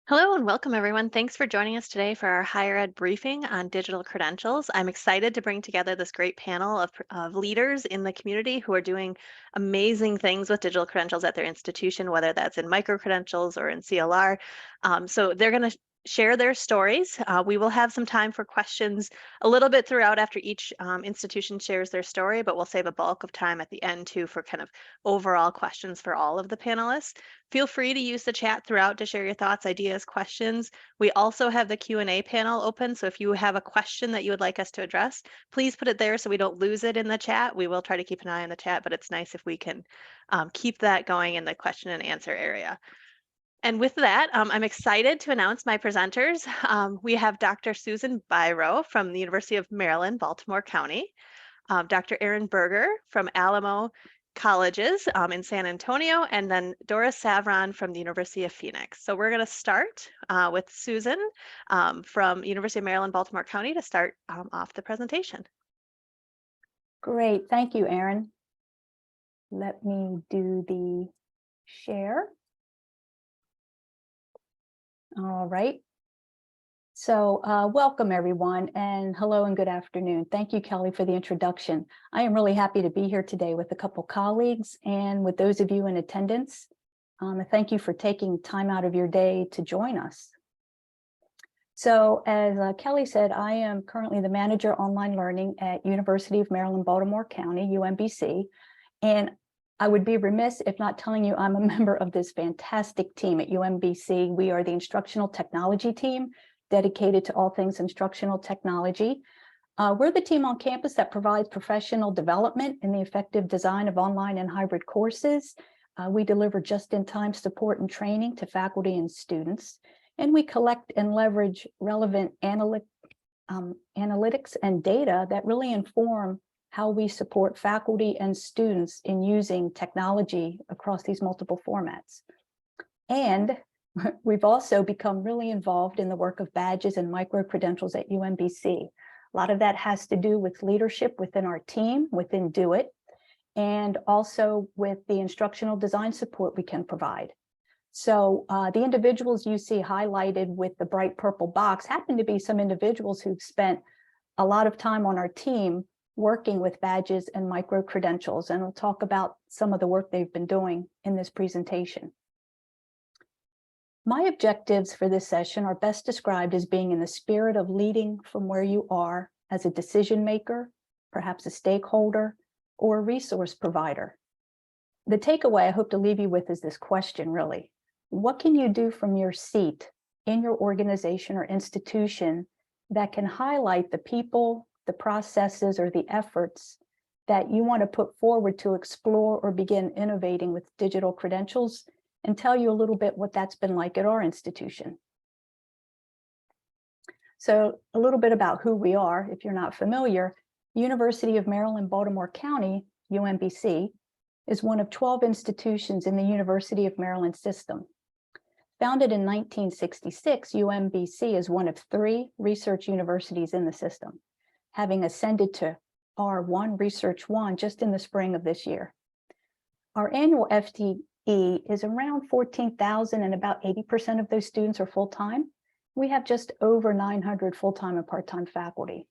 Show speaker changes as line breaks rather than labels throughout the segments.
Hello and welcome everyone. Thanks for joining us today for our higher ed briefing on digital credentials. I'm excited to bring together this great panel of leaders in the community who are doing amazing things with digital credentials at their institution, whether that's in microcredentials or in CLR. So they're going to share their stories. We will have some time for questions a little bit throughout after each institution shares their story, but we'll save a bulk of time at the end too for kind of overall questions for all of the panelists. Feel free to use the chat throughout to share your thoughts, ideas, questions. We also have the Q&A panel open, so if you have a question that you would like us to address, please put it there so we don't lose it in the chat. We will try to keep an eye on the chat, but it's nice if we can keep that going in the question and answer area. And with that, I'm excited to announce my presenters. We have Dr. Susan Biro from the University of Maryland, Baltimore County, Dr. Eryn Berger from Alamo Colleges in San Antonio, and then Doris Savron from the University of Phoenix. So we're going to start with Susan from University of Maryland, Baltimore County to start off the presentation.
Great, thank you, Eryn. Let me do the share. All right. So welcome everyone, and hello and good afternoon. Thank you, Kelly, for the introduction. I am really happy to be here today with a couple colleagues and with those of you in attendance. Thank you for taking time out of your day to join us. So as Kelly said, I am currently the manager online learning at University of Maryland, Baltimore County, UMBC, and I would be remiss if not telling you I'm a member of this fantastic team at UMBC. We are the instructional technology team dedicated to all things instructional technology. We're the team on campus that provides professional development in the effective design of online and hybrid courses. We deliver just-in-time support and training to faculty and students, and we collect and leverage relevant analytics and data that really inform how we support faculty and students in using technology across these multiple formats. And we've also become really involved in the work of badges and micro-credentials at UMBC. A lot of that has to do with leadership within our team, within Do It, and also with the instructional design support we can provide. So the individuals you see highlighted with the bright purple box happen to be some individuals who've spent a lot of time on our team working with badges and micro-credentials, and we'll talk about some of the work they've been doing in this presentation. My objectives for this session are best described as being in the spirit of leading from where you are as a decision maker, perhaps a stakeholder, or a resource provider. The takeaway I hope to leave you with is this question, really. What can you do from your seat in your organization or institution that can highlight the people, the processes, or the efforts that you want to put forward to explore or begin innovating with digital credentials, and tell you a little bit what that's been like at our institution. So a little bit about who we are, if you're not familiar. University of Maryland, Baltimore County, UMBC, is one of 12 institutions in the University of Maryland system. Founded in 1966, UMBC is one of 3 research universities in the system, having ascended to R1, Research 1, just in the spring of this year. Our annual FTE is around 14,000, and about 80% of those students are full-time. We have just over 900 full-time and part-time faculty.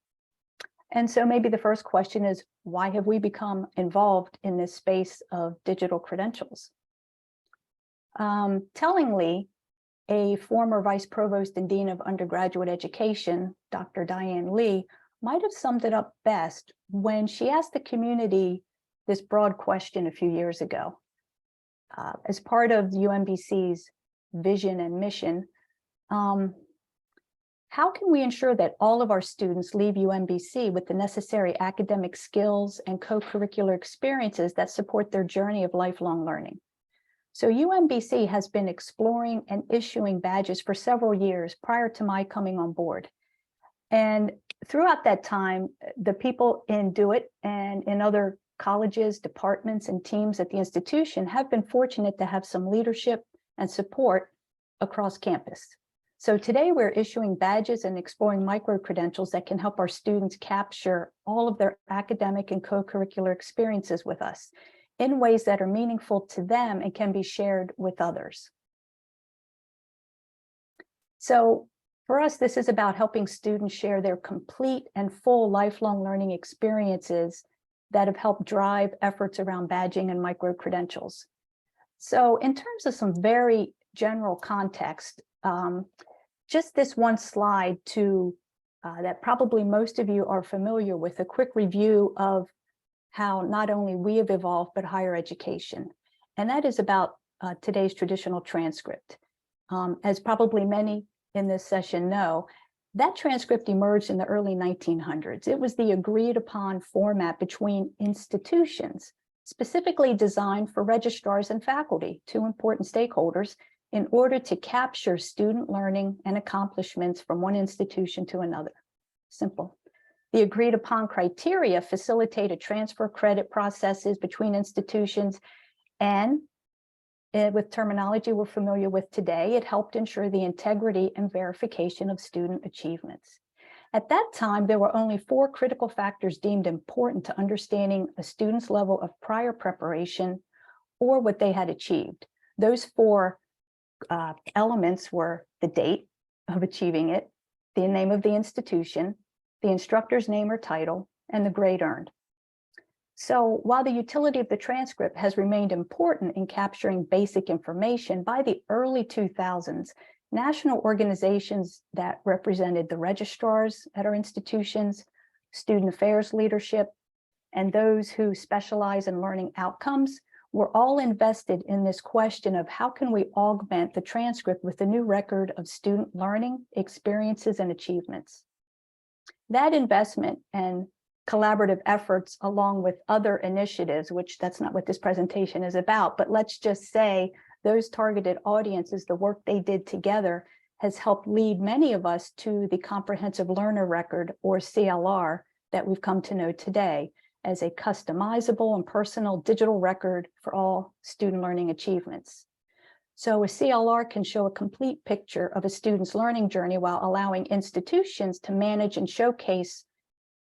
And so maybe the first question is, why have we become involved in this space of digital credentials? Tellingly, a former Vice Provost and Dean of Undergraduate Education, Dr. Diane Lee, might have summed it up best when she asked the community this broad question a few years ago. As part of UMBC's vision and mission, how can we ensure that all of our students leave UMBC with the necessary academic skills and co-curricular experiences that support their journey of lifelong learning? So UMBC has been exploring and issuing badges for several years prior to my coming on board. And throughout that time, the people in Do It and in other colleges, departments, and teams at the institution have been fortunate to have some leadership and support across campus. So today we're issuing badges and exploring micro-credentials that can help our students capture all of their academic and co-curricular experiences with us in ways that are meaningful to them and can be shared with others. So for us, this is about helping students share their complete and full lifelong learning experiences that have helped drive efforts around badging and micro-credentials. So in terms of some very general context, just this one slide that probably most of you are familiar with, a quick review of how not only we have evolved, but higher education. And that is about today's traditional transcript. As probably many in this session know, that transcript emerged in the early 1900s. It was the agreed upon format between institutions, specifically designed for registrars and faculty, two important stakeholders, in order to capture student learning and accomplishments from one institution to another. Simple. The agreed upon criteria facilitated transfer credit processes between institutions, and with terminology we're familiar with today, it helped ensure the integrity and verification of student achievements. At that time, there were only 4 critical factors deemed important to understanding a student's level of prior preparation or what they had achieved. Those 4 elements were the date of achieving it, the name of the institution, the instructor's name or title, and the grade earned. So while the utility of the transcript has remained important in capturing basic information, by the early 2000s, national organizations that represented the registrars at our institutions, student affairs leadership, and those who specialize in learning outcomes were all invested in this question of how can we augment the transcript with a new record of student learning, experiences, and achievements. That investment and collaborative efforts, along with other initiatives, which that's not what this presentation is about, but let's just say those targeted audiences, the work they did together has helped lead many of us to the Comprehensive Learner Record, or CLR, that we've come to know today as a customizable and personal digital record for all student learning achievements. So a CLR can show a complete picture of a student's learning journey while allowing institutions to manage and showcase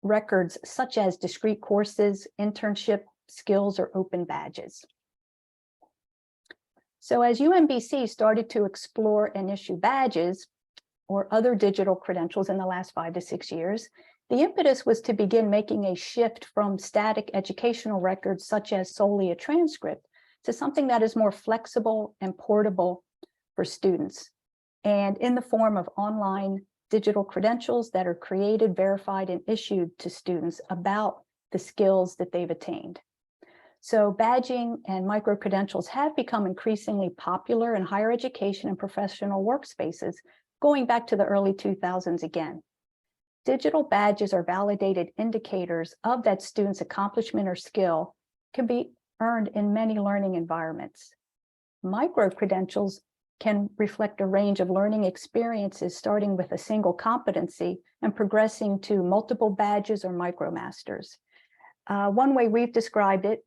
records such as discrete courses, internship, skills, or open badges. So as UMBC started to explore and issue badges or other digital credentials in the last 5 to 6 years, the impetus was to begin making a shift from static educational records such as solely a transcript to something that is more flexible and portable for students, and in the form of online digital credentials that are created, verified, and issued to students about the skills that they've attained. So badging and micro-credentials have become increasingly popular in higher education and professional workspaces, going back to the early 2000s again. Digital badges are validated indicators of that student's accomplishment or skill, can be earned in many learning environments. Micro-credentials can reflect a range of learning experiences, starting with a single competency and progressing to multiple badges or micromasters. One way we've described it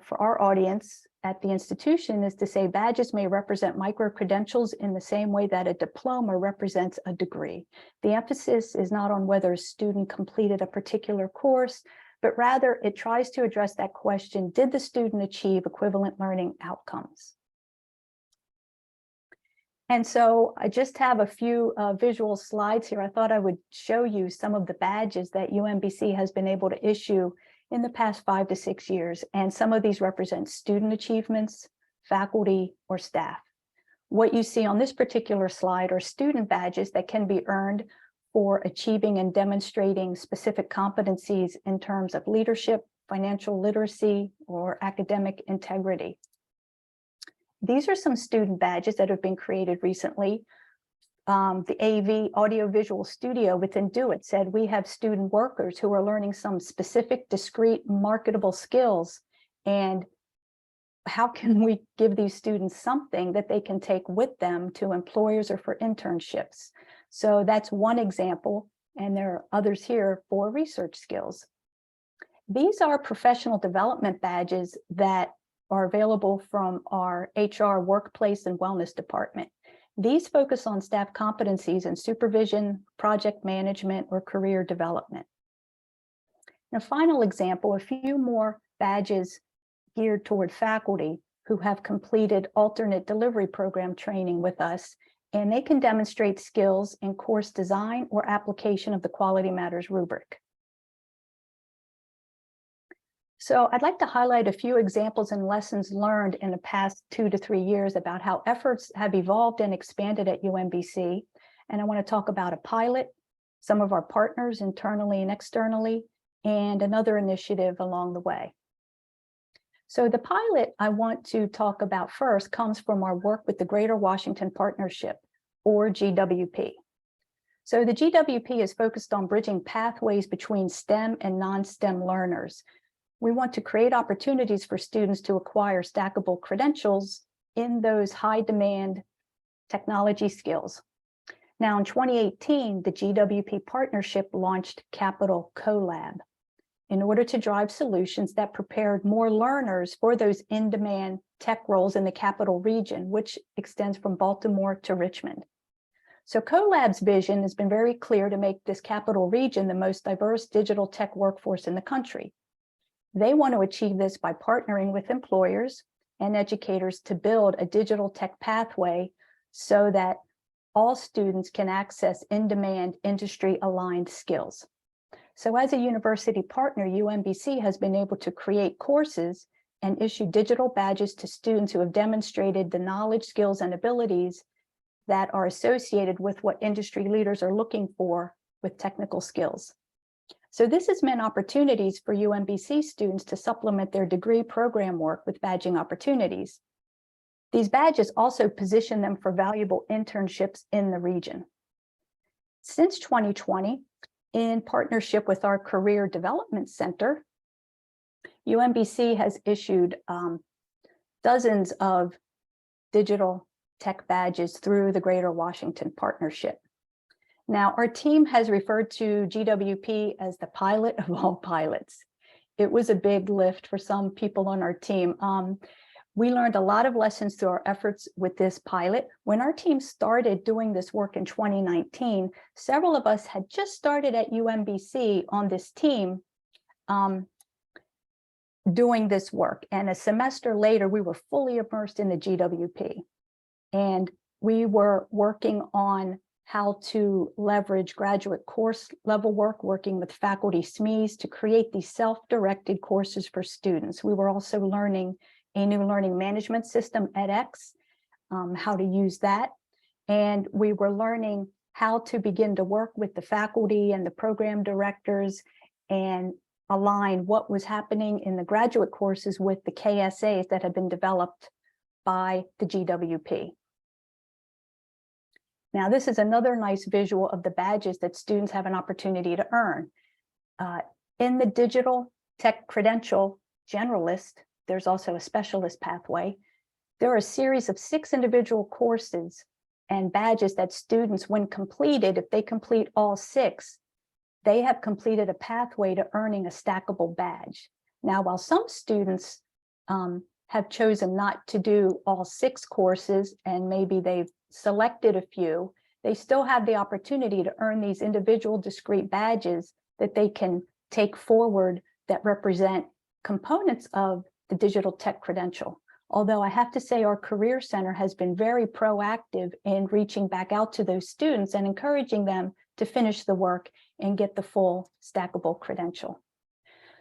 for our audience at the institution is to say badges may represent micro-credentials in the same way that a diploma represents a degree. The emphasis is not on whether a student completed a particular course, but rather it tries to address that question: did the student achieve equivalent learning outcomes? And so I just have a few visual slides here. I thought I would show you some of the badges that UMBC has been able to issue in the past 5 to 6 years. And some of these represent student achievements, faculty, or staff. What you see on this particular slide are student badges that can be earned for achieving and demonstrating specific competencies in terms of leadership, financial literacy, or academic integrity. These are some student badges that have been created recently. The AV Audiovisual Studio within Do It said, we have student workers who are learning some specific, discrete, marketable skills. And how can we give these students something that they can take with them to employers or for internships? So that's one example. And there are others here for research skills. These are professional development badges that are available from our HR workplace and wellness department. These focus on staff competencies in supervision, project management, or career development. And a final example, a few more badges geared toward faculty who have completed alternate delivery program training with us and they can demonstrate skills in course design or application of the Quality Matters rubric. So I'd like to highlight a few examples and lessons learned in the past 2 to 3 years about how efforts have evolved and expanded at UMBC. And I want to talk about a pilot, some of our partners internally and externally, and another initiative along the way. So the pilot I want to talk about first comes from our work with the Greater Washington Partnership, or GWP. So the GWP is focused on bridging pathways between STEM and non-STEM learners. We want to create opportunities for students to acquire stackable credentials in those high-demand technology skills. Now, in 2018, the GWP partnership launched Capital CoLab in order to drive solutions that prepared more learners for those in-demand tech roles in the capital region, which extends from Baltimore to Richmond. So CoLab's vision has been very clear to make this capital region the most diverse digital tech workforce in the country. They want to achieve this by partnering with employers and educators to build a digital tech pathway so that all students can access in-demand industry-aligned skills. So as a university partner, UMBC has been able to create courses and issue digital badges to students who have demonstrated the knowledge, skills, and abilities that are associated with what industry leaders are looking for with technical skills. So this has meant opportunities for UMBC students to supplement their degree program work with badging opportunities. These badges also position them for valuable internships in the region. Since 2020, in partnership with our Career Development Center, UMBC has issued dozens of digital tech badges through the Greater Washington Partnership. Now, our team has referred to GWP as the pilot of all pilots. It was a big lift for some people on our team. We learned a lot of lessons through our efforts with this pilot. When our team started doing this work in 2019, several of us had just started at UMBC on this team doing this work. And a semester later, we were fully immersed in the GWP. And we were working on how to leverage graduate course level work, working with faculty SMEs to create these self-directed courses for students. We were also learning a new learning management system, edX, how to use that. And we were learning how to begin to work with the faculty and the program directors and align what was happening in the graduate courses with the KSAs that had been developed by the GWP. Now, this is another nice visual of the badges that students have an opportunity to earn. In the digital tech credential generalist, there's also a specialist pathway. There are a series of 6 individual courses and badges that students, when completed, if they complete all 6, they have completed a pathway to earning a stackable badge. Now, while some students have chosen not to do all 6 courses and maybe they've selected a few, they still have the opportunity to earn these individual discrete badges that they can take forward that represent components of the digital tech credential. Although I have to say our Career Center has been very proactive in reaching back out to those students and encouraging them to finish the work and get the full stackable credential.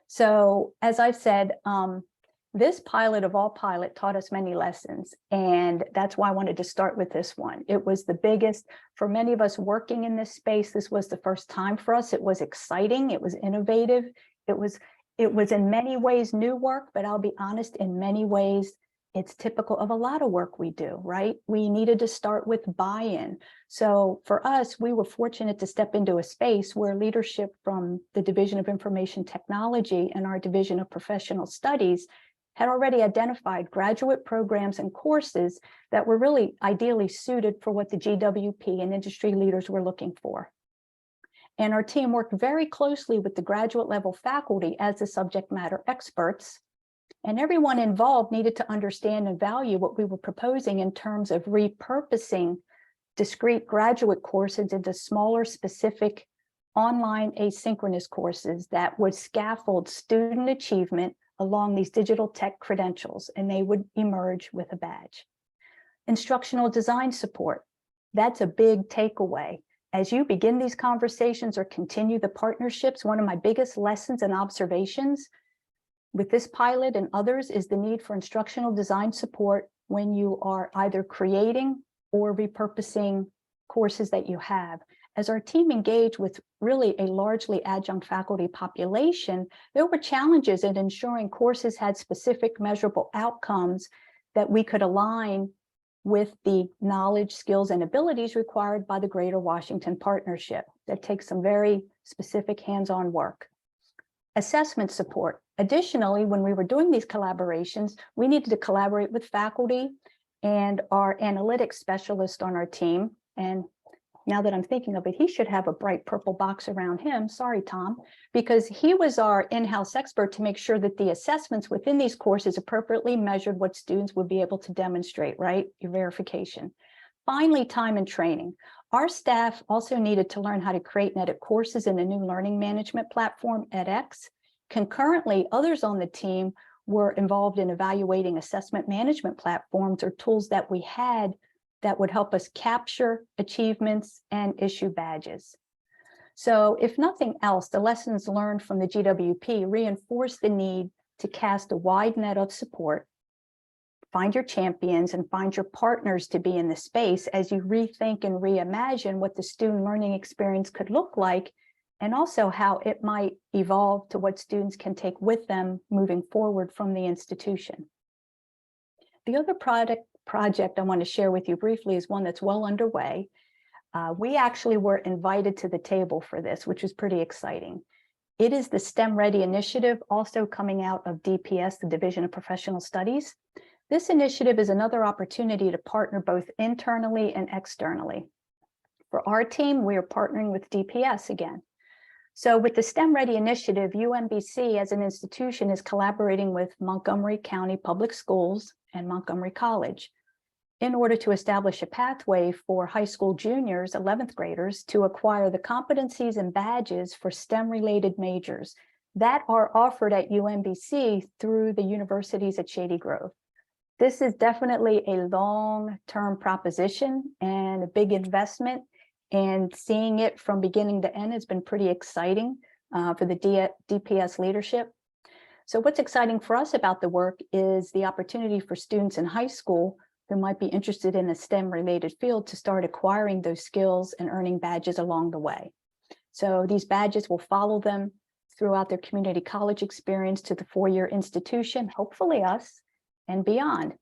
So as I've said, this pilot of all pilot taught us many lessons, and that's why I wanted to start with this one. It was the biggest for many of us working in this space. This was the first time for us. It was exciting. It was innovative. It was in many ways new work, but I'll be honest, in many ways, it's typical of a lot of work we do, right? We needed to start with buy-in. So for us, we were fortunate to step into a space where leadership from the Division of Information Technology and our Division of Professional Studies had already identified graduate programs and courses that were really ideally suited for what the GWP and industry leaders were looking for. And our team worked very closely with the graduate level faculty as the subject matter experts, and everyone involved needed to understand and value what we were proposing in terms of repurposing discrete graduate courses into smaller, specific online asynchronous courses that would scaffold student achievement along these digital tech credentials, and they would emerge with a badge. Instructional design support. That's a big takeaway. As you begin these conversations or continue the partnerships, one of my biggest lessons and observations with this pilot and others is the need for instructional design support when you are either creating or repurposing courses that you have. As our team engaged with really a largely adjunct faculty population, there were challenges in ensuring courses had specific measurable outcomes that we could align with the knowledge, skills, and abilities required by the Greater Washington Partnership. That takes some very specific hands-on work. Assessment support. Additionally, when we were doing these collaborations, we needed to collaborate with faculty and our analytics specialist on our team. And now that I'm thinking of it, he should have a bright purple box around him. Sorry, Tom, because he was our in-house expert to make sure that the assessments within these courses appropriately measured what students would be able to demonstrate, right? Your verification. Finally, time and training. Our staff also needed to learn how to create and edit courses in the new learning management platform, edX. Concurrently, others on the team were involved in evaluating assessment management platforms or tools that we had that would help us capture achievements and issue badges. So if nothing else, the lessons learned from the GWP reinforce the need to cast a wide net of support, find your champions, and find your partners to be in the space as you rethink and reimagine what the student learning experience could look like, and also how it might evolve to what students can take with them moving forward from the institution. The other project I want to share with you briefly is one that's well underway. We actually were invited to the table for this, which is pretty exciting. It is the STEM Ready initiative, also coming out of DPS, the Division of Professional Studies. This initiative is another opportunity to partner both internally and externally. For our team, we are partnering with DPS again. So with the STEM Ready initiative, UMBC as an institution is collaborating with Montgomery County Public Schools and Montgomery College in order to establish a pathway for high school juniors, 11th graders, to acquire the competencies and badges for STEM-related majors that are offered at UMBC through the universities at Shady Grove. This is definitely a long-term proposition and a big investment, and seeing it from beginning to end has been pretty exciting for the DPS leadership. So what's exciting for us about the work is the opportunity for students in high school who might be interested in a STEM-related field to start acquiring those skills and earning badges along the way. So these badges will follow them throughout their community college experience to the four-year institution, hopefully us, and beyond.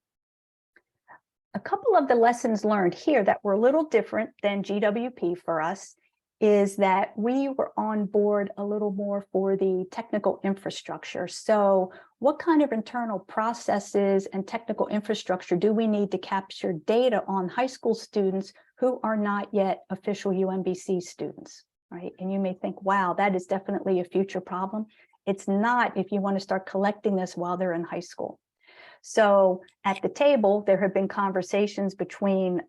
A couple of the lessons learned here that were a little different than GWP for us is that we were on board a little more for the technical infrastructure. So what kind of internal processes and technical infrastructure do we need to capture data on high school students who are not yet official UMBC students, right? And you may think, wow, that is definitely a future problem. It's not if you want to start collecting this while they're in high school. So at the table, there have been conversations between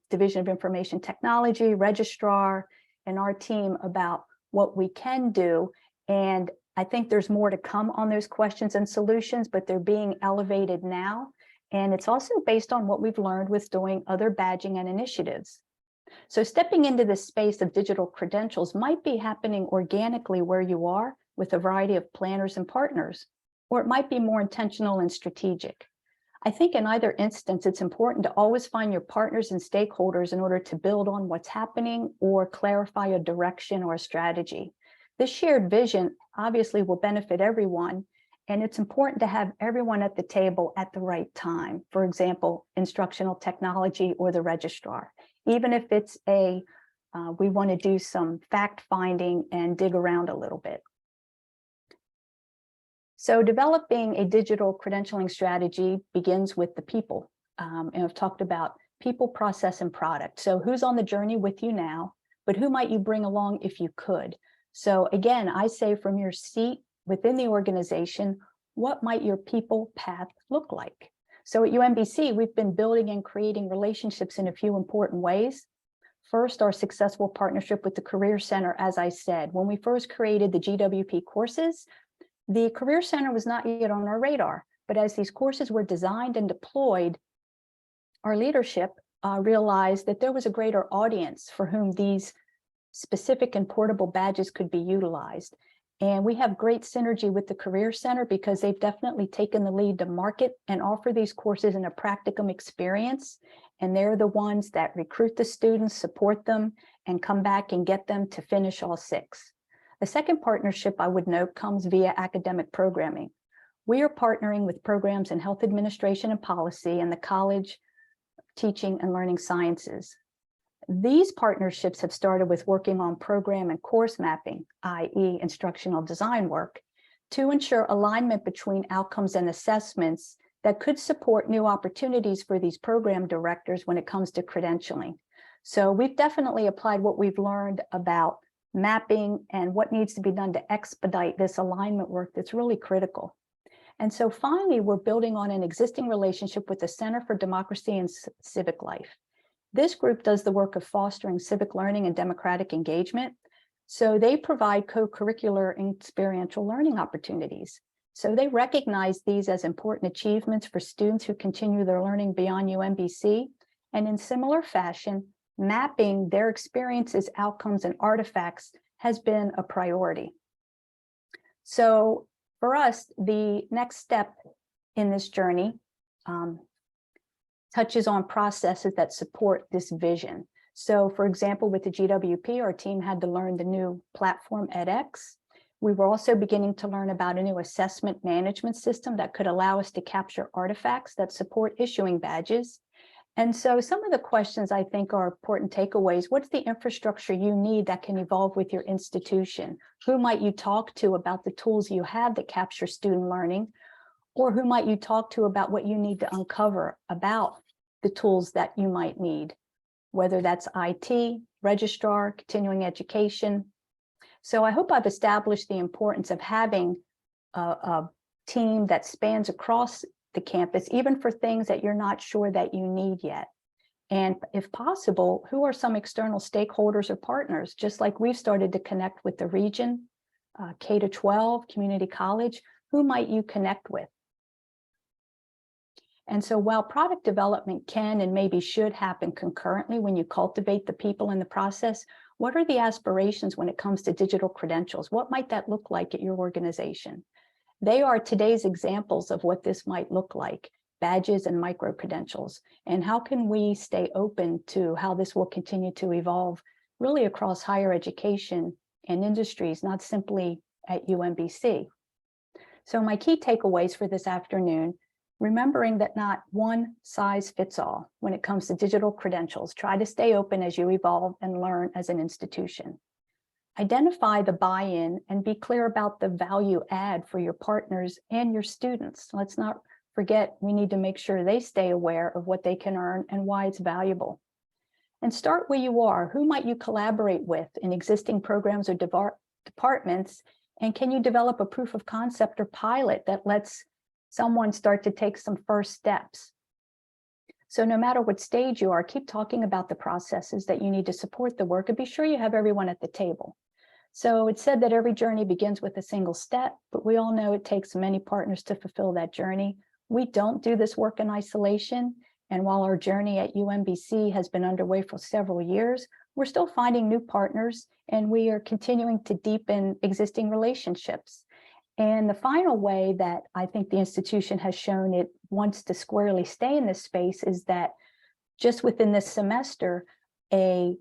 Division of Information Technology, registrar, and our team about what we can do. And I think there's more to come on those questions and solutions, but they're being elevated now. And it's also based on what we've learned with doing other badging and initiatives. So stepping into the space of digital credentials might be happening organically where you are with a variety of planners and partners, or it might be more intentional and strategic. I think in either instance, it's important to always find your partners and stakeholders in order to build on what's happening or clarify a direction or a strategy. This shared vision obviously will benefit everyone, and it's important to have everyone at the table at the right time. For example, instructional technology or the registrar, even if it's we want to do some fact finding and dig around a little bit. So developing a digital credentialing strategy begins with the people. And I've talked about people, process, and product. So who's on the journey with you now, but who might you bring along if you could? So again, I say from your seat within the organization, what might your people path look like? So at UMBC, we've been building and creating relationships in a few important ways. First, our successful partnership with the Career Center, as I said. When we first created the GWP courses, the Career Center was not yet on our radar, but as these courses were designed and deployed, our leadership realized that there was a greater audience for whom these specific and portable badges could be utilized. And we have great synergy with the Career Center because they've definitely taken the lead to market and offer these courses in a practicum experience. And they're the ones that recruit the students, support them, and come back and get them to finish all 6. The second partnership I would note comes via academic programming. We are partnering with programs in health administration and policy and the College of Teaching and Learning Sciences. These partnerships have started with working on program and course mapping, i.e. instructional design work, to ensure alignment between outcomes and assessments that could support new opportunities for these program directors when it comes to credentialing. So we've definitely applied what we've learned about mapping and what needs to be done to expedite this alignment work that's really critical. And so finally, we're building on an existing relationship with the Center for Democracy and Civic Life. This group does the work of fostering civic learning and democratic engagement. So they provide co-curricular and experiential learning opportunities. So they recognize these as important achievements for students who continue their learning beyond UMBC. And in similar fashion, mapping their experiences, outcomes, and artifacts has been a priority. So for us, the next step in this journey touches on processes that support this vision. So for example, with the GWP, our team had to learn the new platform edX. We were also beginning to learn about a new assessment management system that could allow us to capture artifacts that support issuing badges. And so some of the questions I think are important takeaways. What's the infrastructure you need that can evolve with your institution? Who might you talk to about the tools you have that capture student learning? Or who might you talk to about what you need to uncover about the tools that you might need, whether that's IT, registrar, continuing education. So I hope I've established the importance of having a team that spans across the campus, even for things that you're not sure that you need yet. And if possible, who are some external stakeholders or partners, just like we've started to connect with the region, K-12, community college, who might you connect with? And so while product development can and maybe should happen concurrently when you cultivate the people in the process, what are the aspirations when it comes to digital credentials? What might that look like at your organization? They are today's examples of what this might look like, badges and micro-credentials. And how can we stay open to how this will continue to evolve really across higher education and industries, not simply at UMBC. So my key takeaways for this afternoon: remembering that not one size fits all when it comes to digital credentials. Try to stay open as you evolve and learn as an institution. Identify the buy-in and be clear about the value add for your partners and your students. Let's not forget, we need to make sure they stay aware of what they can earn and why it's valuable. And start where you are. Who might you collaborate with in existing programs or departments? And can you develop a proof of concept or pilot that lets someone start to take some first steps? So no matter what stage you are, keep talking about the processes that you need to support the work, and be sure you have everyone at the table. So it's said that every journey begins with a single step, but we all know it takes many partners to fulfill that journey. We don't do this work in isolation. And while our journey at UMBC has been underway for several years, we're still finding new partners, and we are continuing to deepen existing relationships. And the final way that I think the institution has shown it wants to squarely stay in this space is that just within this semester, a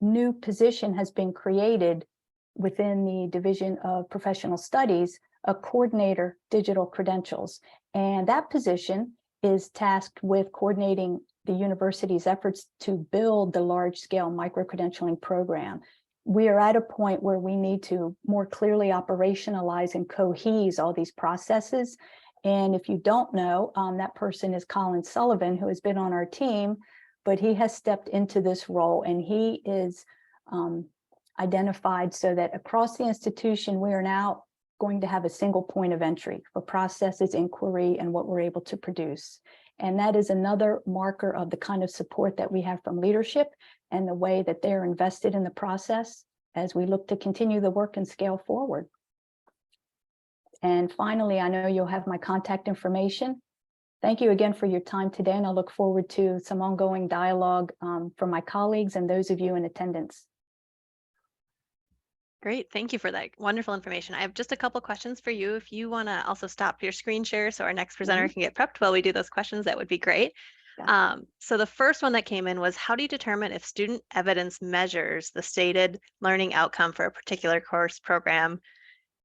new position has been created within the Division of Professional Studies, a coordinator digital credentials. And that position is tasked with coordinating the university's efforts to build the large-scale micro-credentialing program. We are at a point where we need to more clearly operationalize and cohese all these processes. And if you don't know, that person is Colin Sullivan, who has been on our team, but he has stepped into this role, and he is identified so that across the institution, we are now going to have a single point of entry for processes, inquiry, and what we're able to produce. And that is another marker of the kind of support that we have from leadership and the way that they're invested in the process as we look to continue the work and scale forward. And finally, I know you'll have my contact information. Thank you again for your time today, and I look forward to some ongoing dialogue from my colleagues and those of you in attendance.
Great, thank you for that wonderful information. I have just a couple questions for you. If you want to also stop your screen share so our next presenter can get prepped while we do those questions, that would be great.
Yeah.
So the first one that came in was, how do you determine if student evidence measures the stated learning outcome for a particular course program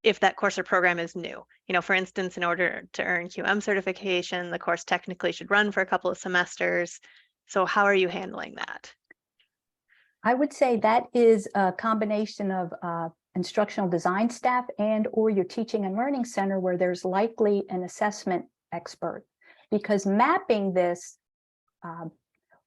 if that course or program is new? You know, for instance, in order to earn QM certification, the course technically should run for a couple of semesters. So how are you handling that?
I would say that is a combination of instructional design staff and or your teaching and learning center, where there's likely an assessment expert, because mapping this,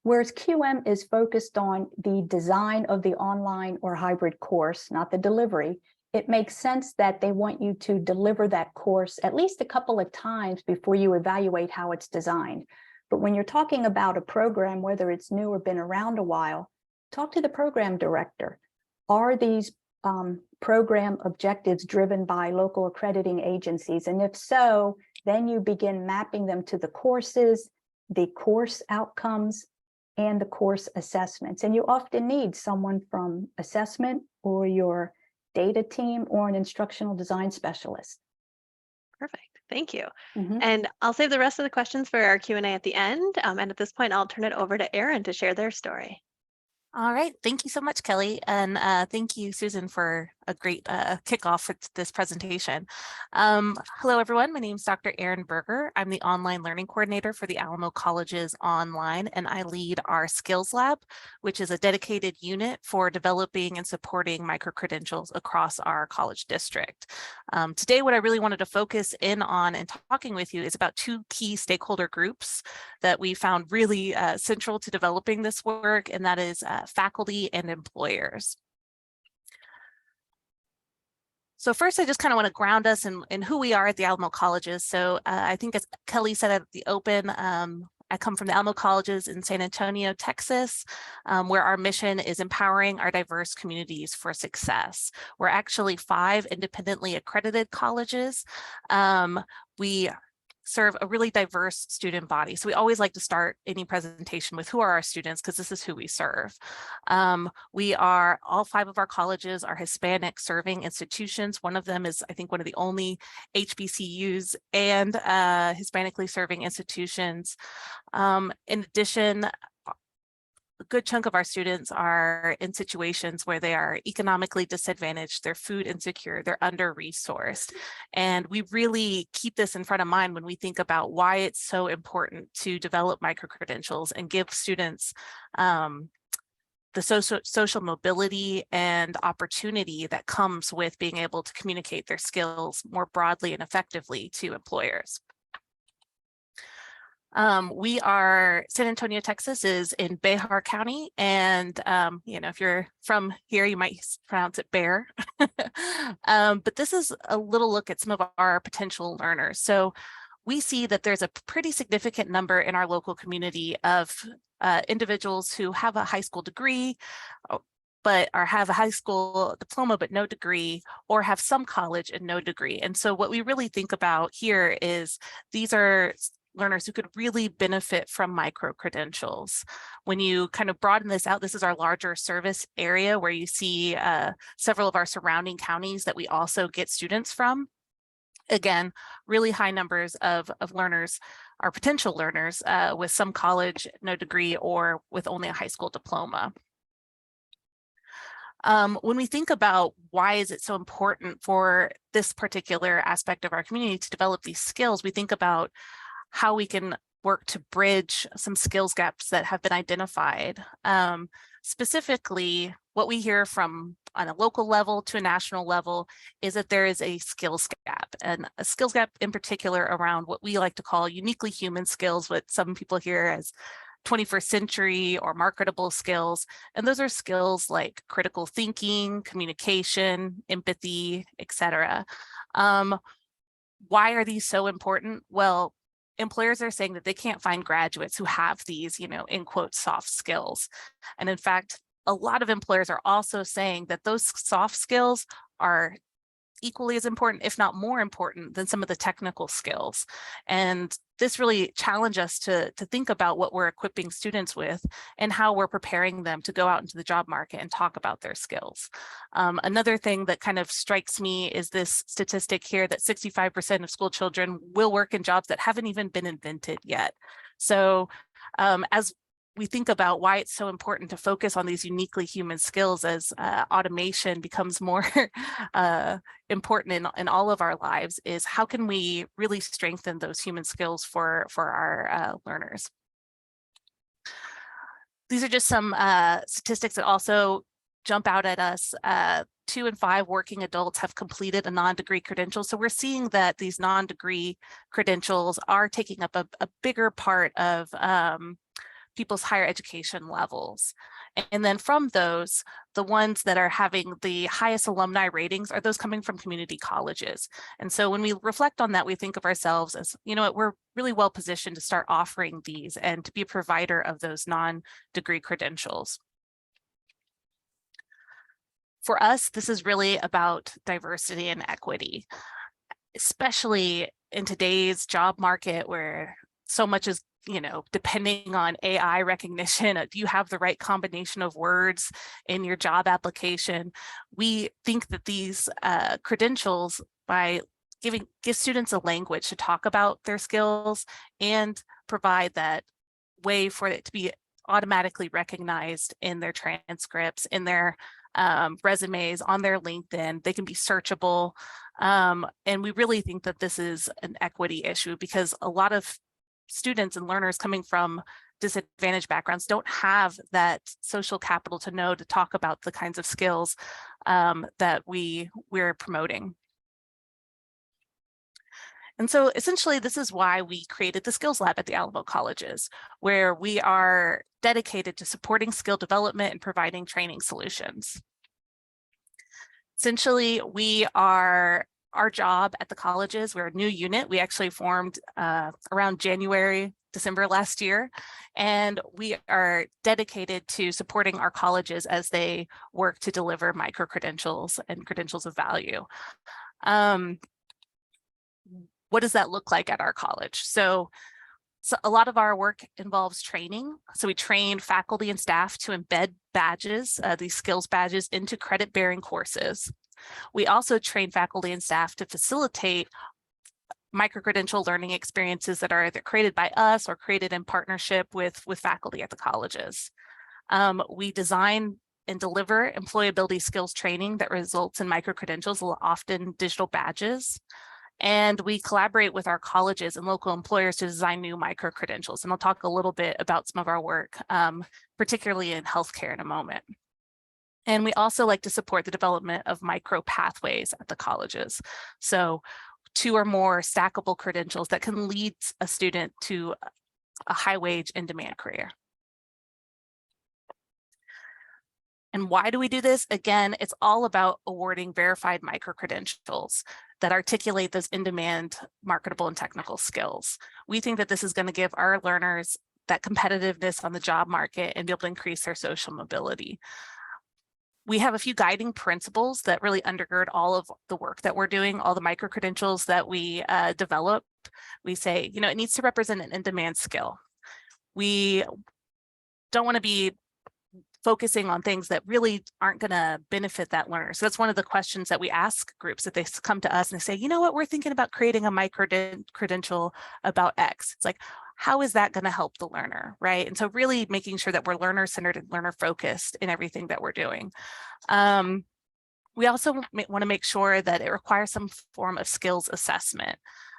whereas QM is focused on the design of the online or hybrid course, not the delivery, it makes sense that they want you to deliver that course at least a couple of times before you evaluate how it's designed. But when you're talking about a program, whether it's new or been around a while, talk to the program director. Are these program objectives driven by local accrediting agencies? And if so, then you begin mapping them to the courses, the course outcomes, and the course assessments. And you often need someone from assessment or your data team or an instructional design specialist.
Perfect. Thank you. And I'll save the rest of the questions for our Q&A at the end. And at this point, I'll turn it over to Eryn to share their story.
All right, thank you so much, Kelly. And thank you, Susan, for a great kickoff with this presentation. Hello, everyone. My name is Dr. Eryn Berger. I'm the online learning coordinator for the Alamo Colleges Online, and I lead our Skills Lab, which is a dedicated unit for developing and supporting microcredentials across our college district. Today, what I really wanted to focus in on and talking with you is about two key stakeholder groups that we found really central to developing this work, and that is faculty and employers. So first, I just kind of want to ground us in who we are at the Alamo Colleges. So I think, as Kelly said at the open, I come from the Alamo Colleges in San Antonio, Texas, where our mission is empowering our diverse communities for success. We're actually 5 independently accredited colleges. We serve a really diverse student body. So we always like to start any presentation with who are our students, because this is who we serve. All 5 of our colleges are Hispanic serving institutions. One of them is, I think, one of the only HBCUs and Hispanically serving institutions. In addition, a good chunk of our students are in situations where they are economically disadvantaged, they're food insecure, they're under-resourced. And we really keep this in front of mind when we think about why it's so important to develop microcredentials and give students the social mobility and opportunity that comes with being able to communicate their skills more broadly and effectively to employers. San Antonio, Texas is in Berger County, and you know, if you're from here, you might pronounce it Bear. But this is a little look at some of our potential learners. So we see that there's a pretty significant number in our local community of individuals who have a high school degree, but have a high school diploma but no degree, or have some college and no degree. And so what we really think about here is these are learners who could really benefit from micro-credentials. When you kind of broaden this out, this is our larger service area where you see several of our surrounding counties that we also get students from. Again, really high numbers of learners, our potential learners, with some college, no degree, or with only a high school diploma. When we think about why is it so important for this particular aspect of our community to develop these skills, we think about how we can work to bridge some skills gaps that have been identified. Specifically, what we hear from on a local level to a national level is that there is a skills gap, and a skills gap in particular around what we like to call uniquely human skills, what some people hear as 21st century or marketable skills. And those are skills like critical thinking, communication, empathy, etc. Why are these so important? Well, employers are saying that they can't find graduates who have these, you know, in quote, soft skills. And in fact, a lot of employers are also saying that those soft skills are equally as important, if not more important, than some of the technical skills. And this really challenged us to think about what we're equipping students with and how we're preparing them to go out into the job market and talk about their skills. Another thing that kind of strikes me is this statistic here that 65% of school children will work in jobs that haven't even been invented yet. So as we think about why it's so important to focus on these uniquely human skills as automation becomes more important in all of our lives, is how can we really strengthen those human skills for our learners. These are just some statistics that also jump out at us. 2 in 5 working adults have completed a non-degree credential. So we're seeing that these non-degree credentials are taking up a bigger part of people's higher education levels. And then from those, the ones that are having the highest alumni ratings are those coming from community colleges. And so when we reflect on that, we think of ourselves as, you know what, we're really well positioned to start offering these and to be a provider of those non-degree credentials. For us, this is really about diversity and equity, especially in today's job market where so much is, you know, depending on AI recognition. Do you have the right combination of words in your job application? We think that these credentials, by give students a language to talk about their skills and provide that way for it to be automatically recognized in their transcripts, in their resumes, on their LinkedIn. They can be searchable. And we really think that this is an equity issue because a lot of students and learners coming from disadvantaged backgrounds don't have that social capital to know to talk about the kinds of skills that we're promoting. And so essentially, this is why we created the Skills Lab at the Alamo colleges, where we are dedicated to supporting skill development and providing training solutions. Essentially, our job at the colleges, we're a new unit. We actually formed around December last year, and we are dedicated to supporting our colleges as they work to deliver micro-credentials and credentials of value. What does that look like at our college? So a lot of our work involves training. So we train faculty and staff to embed badges, these skills badges, into credit-bearing courses. We also train faculty and staff to facilitate micro-credential learning experiences that are either created by us or created in partnership with faculty at the colleges. We design and deliver employability skills training that results in micro-credentials, often digital badges. And we collaborate with our colleges and local employers to design new micro-credentials. And I'll talk a little bit about some of our work, particularly in healthcare in a moment. And we also like to support the development of micro pathways at the colleges. So 2 or more stackable credentials that can lead a student to a high wage in demand career. And why do we do this? Again, it's all about awarding verified micro-credentials that articulate those in-demand marketable and technical skills. We think that this is going to give our learners that competitiveness on the job market and be able to increase their social mobility. We have a few guiding principles that really undergird all of the work that we're doing, all the micro-credentials that we develop. We say, you know, it needs to represent an in-demand skill. We don't want to be focusing on things that really aren't going to benefit that learner. So that's one of the questions that we ask groups that they come to us and they say, you know what, we're thinking about creating a micro-credential about X. It's like, how is that going to help the learner, right? And so really making sure that we're learner-centered and learner-focused in everything that we're doing. We also want to make sure that it requires some form of skills assessment.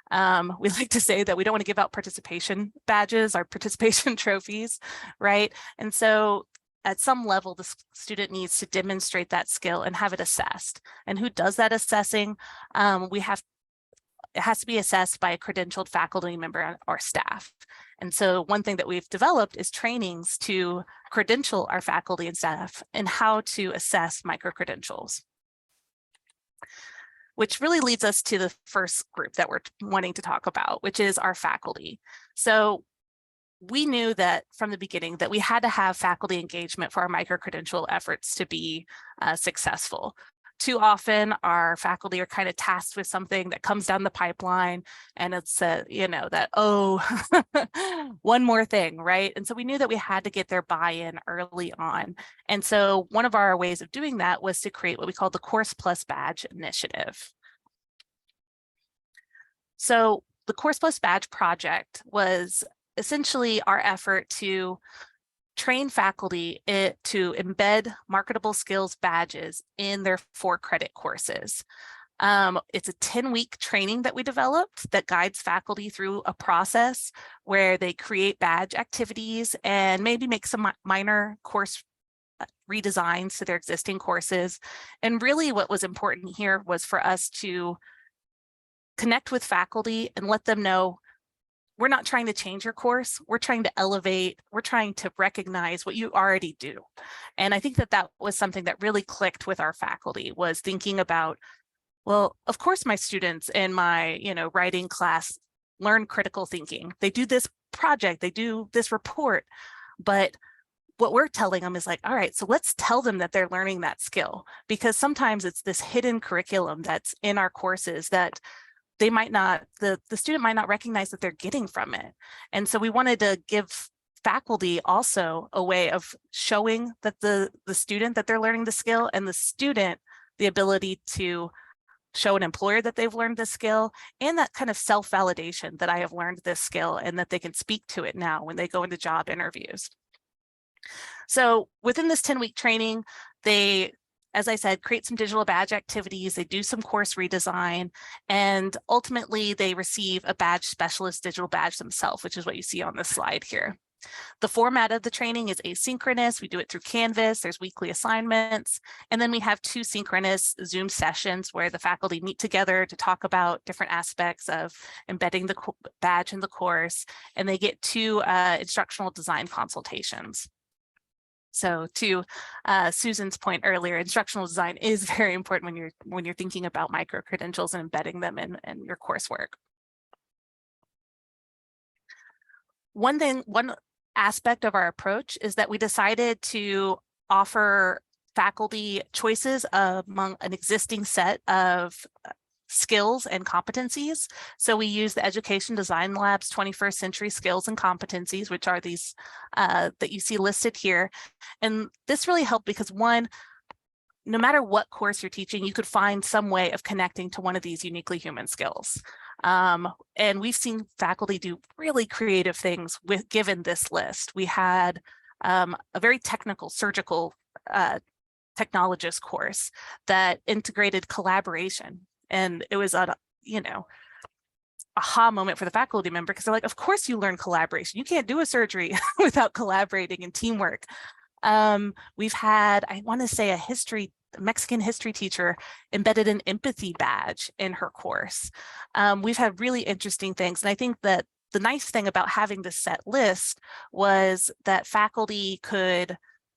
We like to say that we don't want to give out participation badges or participation trophies, right? And so at some level, the student needs to demonstrate that skill and have it assessed. And who does that assessing? It has to be assessed by a credentialed faculty member or staff. And so one thing that we've developed is trainings to credential our faculty and staff in how to assess micro-credentials. Which really leads us to the first group that we're wanting to talk about, which is our faculty. So we knew that from the beginning that we had to have faculty engagement for our micro-credential efforts to be successful. too often our faculty are kind of tasked with something that comes down the pipeline, and it's that, oh, one more thing, right? And so we knew that we had to get their buy-in early on. And so one of our ways of doing that was to create what we call the Course Plus Badge initiative. So the Course Plus Badge project was essentially our effort to train faculty to embed marketable skills badges in their 4-credit courses. It's a 10-week training that we developed that guides faculty through a process where they create badge activities and maybe make some minor course redesigns to their existing courses. And really what was important here was for us to connect with faculty and let them know, we're not trying to change your course, we're trying to elevate, we're trying to recognize what you already do. And I think that that was something that really clicked with our faculty, was thinking about, well, of course my students in my writing class learn critical thinking. They do this project, they do this report, but what we're telling them is like, all right, so let's tell them that they're learning that skill, because sometimes it's this hidden curriculum that's in our courses that they might not, the student might not recognize that they're getting from it. And so we wanted to give faculty also a way of showing that the student that they're learning the skill, and the student the ability to show an employer that they've learned this skill, and that kind of self-validation that I have learned this skill and that they can speak to it now when they go into job interviews. So within this 10-week training, they, as I said, create some digital badge activities, they do some course redesign, and ultimately they receive a badge specialist digital badge themselves, which is what you see on this slide here. The format of the training is asynchronous. We do it through Canvas. There's weekly assignments. And then we have 2 synchronous Zoom sessions where the faculty meet together to talk about different aspects of embedding the badge in the course. And they get 2 instructional design consultations. So to Susan's point earlier, instructional design is very important when you're thinking about micro-credentials and embedding them in your coursework. One aspect of our approach is that we decided to offer faculty choices among an existing set of skills and competencies. So we use the Education Design Lab's 21st Century Skills and Competencies, which are these that you see listed here. And this really helped because, one, no matter what course you're teaching, you could find some way of connecting to one of these uniquely human skills. And we've seen faculty do really creative things given this list. We had a very technical surgical technologist course that integrated collaboration. And it was a, aha moment for the faculty member, because they're like, of course you learn collaboration. You can't do a surgery without collaborating and teamwork. We've had, I want to say, a Mexican history teacher embedded an empathy badge in her course. We've had really interesting things. And I think that the nice thing about having this set list was that faculty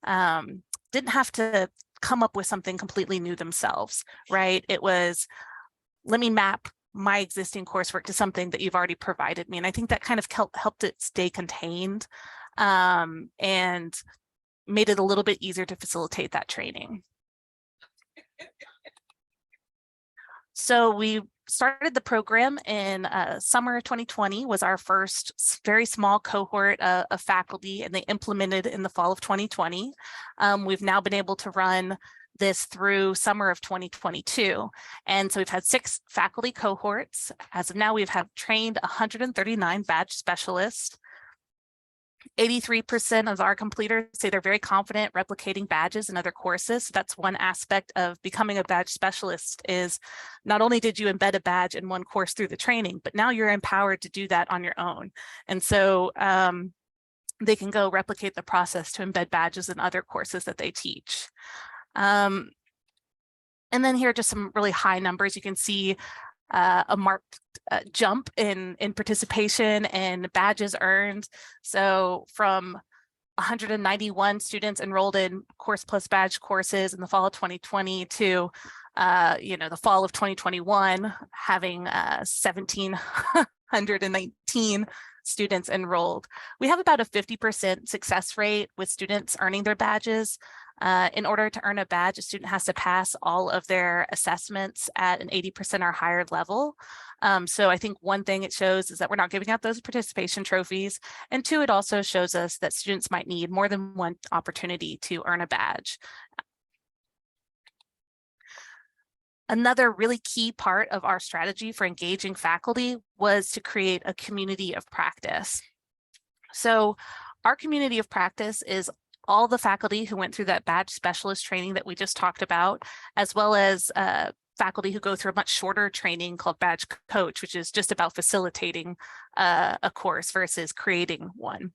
didn't have to come up with something completely new themselves, right? It was, let me map my existing coursework to something that you've already provided me. And I think that kind of helped it stay contained and made it a little bit easier to facilitate that training. So we started the program in summer 2020 was our first very small cohort of faculty, and they implemented in the fall of 2020. We've now been able to run this through summer of 2022. And so we've had 6 faculty cohorts. As of now, we've trained 139 badge specialists. 83% of our completers say they're very confident replicating badges in other courses. So that's one aspect of becoming a badge specialist, is not only did you embed a badge in one course through the training, but now you're empowered to do that on your own. And so they can go replicate the process to embed badges in other courses that they teach. And then here are just some really high numbers. You can see a marked jump in participation and badges earned. So from 191 students enrolled in Course Plus Badge courses in the fall of 2020 to the fall of 2021, having 1,719 students enrolled. We have about a 50% success rate with students earning their badges. In order to earn a badge, a student has to pass all of their assessments at an 80% or higher level. So I think one thing it shows is that we're not giving out those participation trophies. And two, it also shows us that students might need more than one opportunity to earn a badge. Another really key part of our strategy for engaging faculty was to create a community of practice. So our community of practice is all the faculty who went through that badge specialist training that we just talked about, as well as faculty who go through a much shorter training called badge coach, which is just about facilitating a course versus creating one.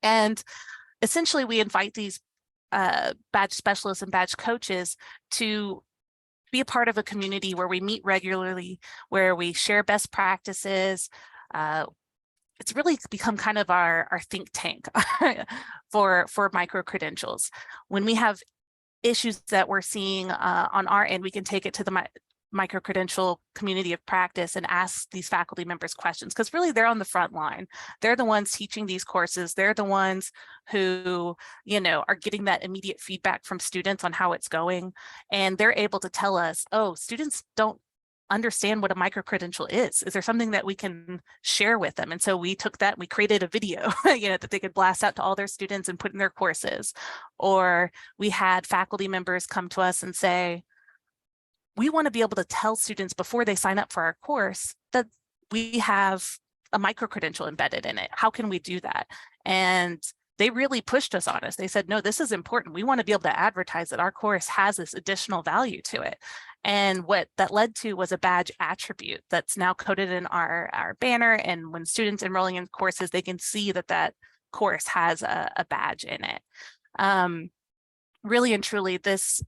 And essentially we invite these badge specialists and badge coaches to be a part of a community where we meet regularly, where we share best practices. It's really become kind of our think tank for micro-credentials. When we have issues that we're seeing on our end, we can take it to the micro-credential community of practice and ask these faculty members questions, because really they're on the front line. They're the ones teaching these courses. They're the ones who, are getting that immediate feedback from students on how it's going. And they're able to tell us, oh, students don't understand what a micro-credential is. Is there something that we can share with them? And so we took that and we created a video, that they could blast out to all their students and put in their courses. Or we had faculty members come to us and say, we want to be able to tell students before they sign up for our course that we have a micro-credential embedded in it. How can we do that? And they really pushed us on us. They said, no, this is important. We want to be able to advertise that our course has this additional value to it. And what that led to was a badge attribute that's now coded in our banner. And when students enrolling in courses, they can see that that course has a badge in it. Really and truly, this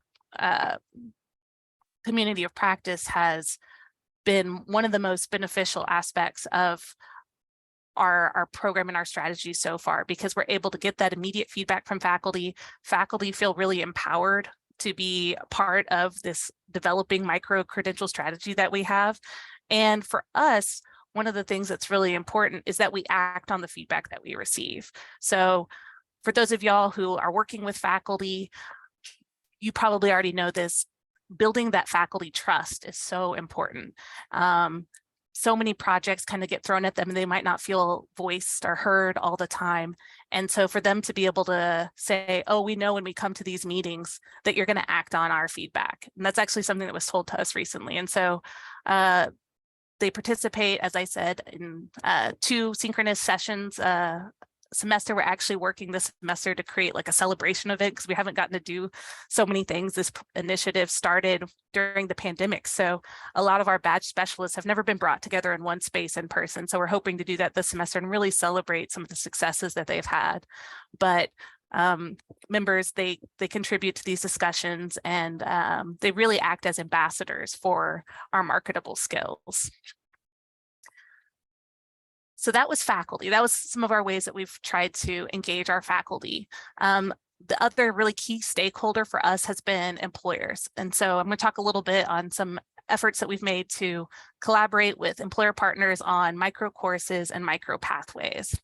community of practice has been one of the most beneficial aspects of our program and our strategy so far, because we're able to get that immediate feedback from faculty. Faculty feel really empowered to be part of this developing micro-credential strategy that we have. And for us, one of the things that's really important is that we act on the feedback that we receive. So for those of y'all who are working with faculty, you probably already know this, building that faculty trust is so important. So many projects kind of get thrown at them and they might not feel voiced or heard all the time. And so for them to be able to say, oh, we know when we come to these meetings that you're going to act on our feedback. And that's actually something that was told to us recently. And so they participate, as I said, in 2 synchronous sessions semester. We're actually working this semester to create like a celebration of it, because we haven't gotten to do so many things. This initiative started during the pandemic, so a lot of our badge specialists have never been brought together in one space in person. So we're hoping to do that this semester and really celebrate some of the successes that they've had. But members, they contribute to these discussions, and they really act as ambassadors for our marketable skills. So that was faculty. That was some of our ways that we've tried to engage our faculty. The other really key stakeholder for us has been employers. And so I'm going to talk a little bit on some efforts that we've made to collaborate with employer partners on micro courses and micro pathways.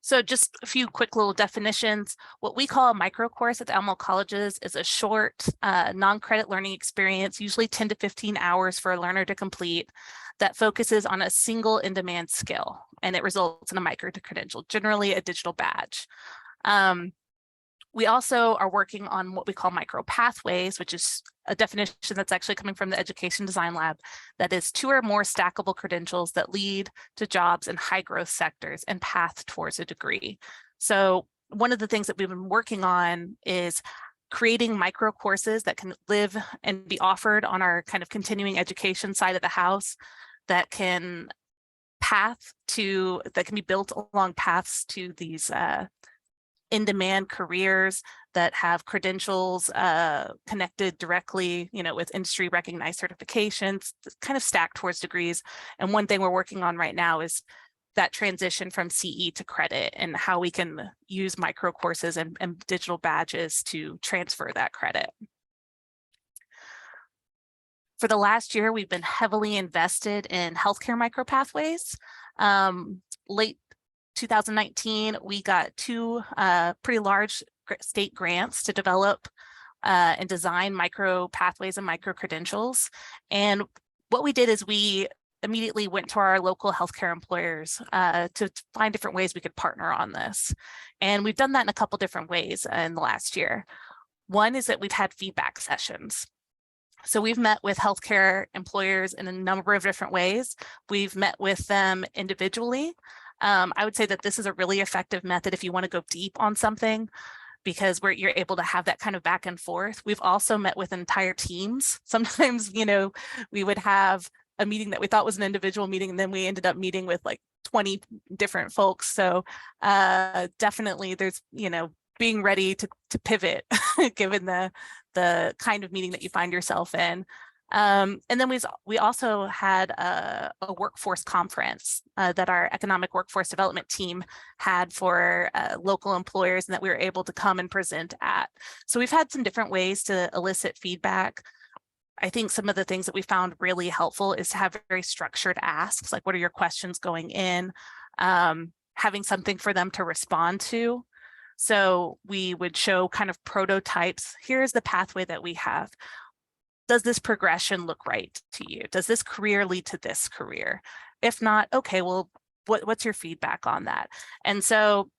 So just a few quick little definitions. What we call a micro course at the Alamo colleges is a short non-credit learning experience, usually 10 to 15 hours for a learner to complete, that focuses on a single in-demand skill, and it results in a micro-credential, generally a digital badge. We also are working on what we call micro pathways, which is a definition that's actually coming from the Education Design Lab, that is 2 or more stackable credentials that lead to jobs in high growth sectors and path towards a degree. So one of the things that we've been working on is creating micro courses that can live and be offered on our kind of continuing education side of the house, that can be built along paths to these in-demand careers that have credentials connected directly, with industry recognized certifications, kind of stacked towards degrees. And one thing we're working on right now is that transition from CE to credit, and how we can use micro courses and digital badges to transfer that credit. For the last year, we've been heavily invested in healthcare micro pathways. Late 2019, we got two pretty large state grants to develop and design micro pathways and micro credentials. And what we did is we immediately went to our local healthcare employers to find different ways we could partner on this. And we've done that in a couple different ways in the last year. One is that we've had feedback sessions. So we've met with healthcare employers in a number of different ways. We've met with them individually. I would say that this is a really effective method if you want to go deep on something, because you're able to have that kind of back and forth. We've also met with entire teams. Sometimes, we would have a meeting that we thought was an individual meeting, and then we ended up meeting with like 20 different folks. So definitely there's, being ready to pivot given the kind of meeting that you find yourself in. And then we also had a workforce conference that our economic workforce development team had for local employers, and that we were able to come and present at. So we've had some different ways to elicit feedback. I think some of the things that we found really helpful is to have very structured asks, like what are your questions going in, having something for them to respond to. So we would show kind of prototypes. Here's the pathway that we have. Does this progression look right to you? Does this career lead to this career? If not, okay, well, what's your feedback on that? And so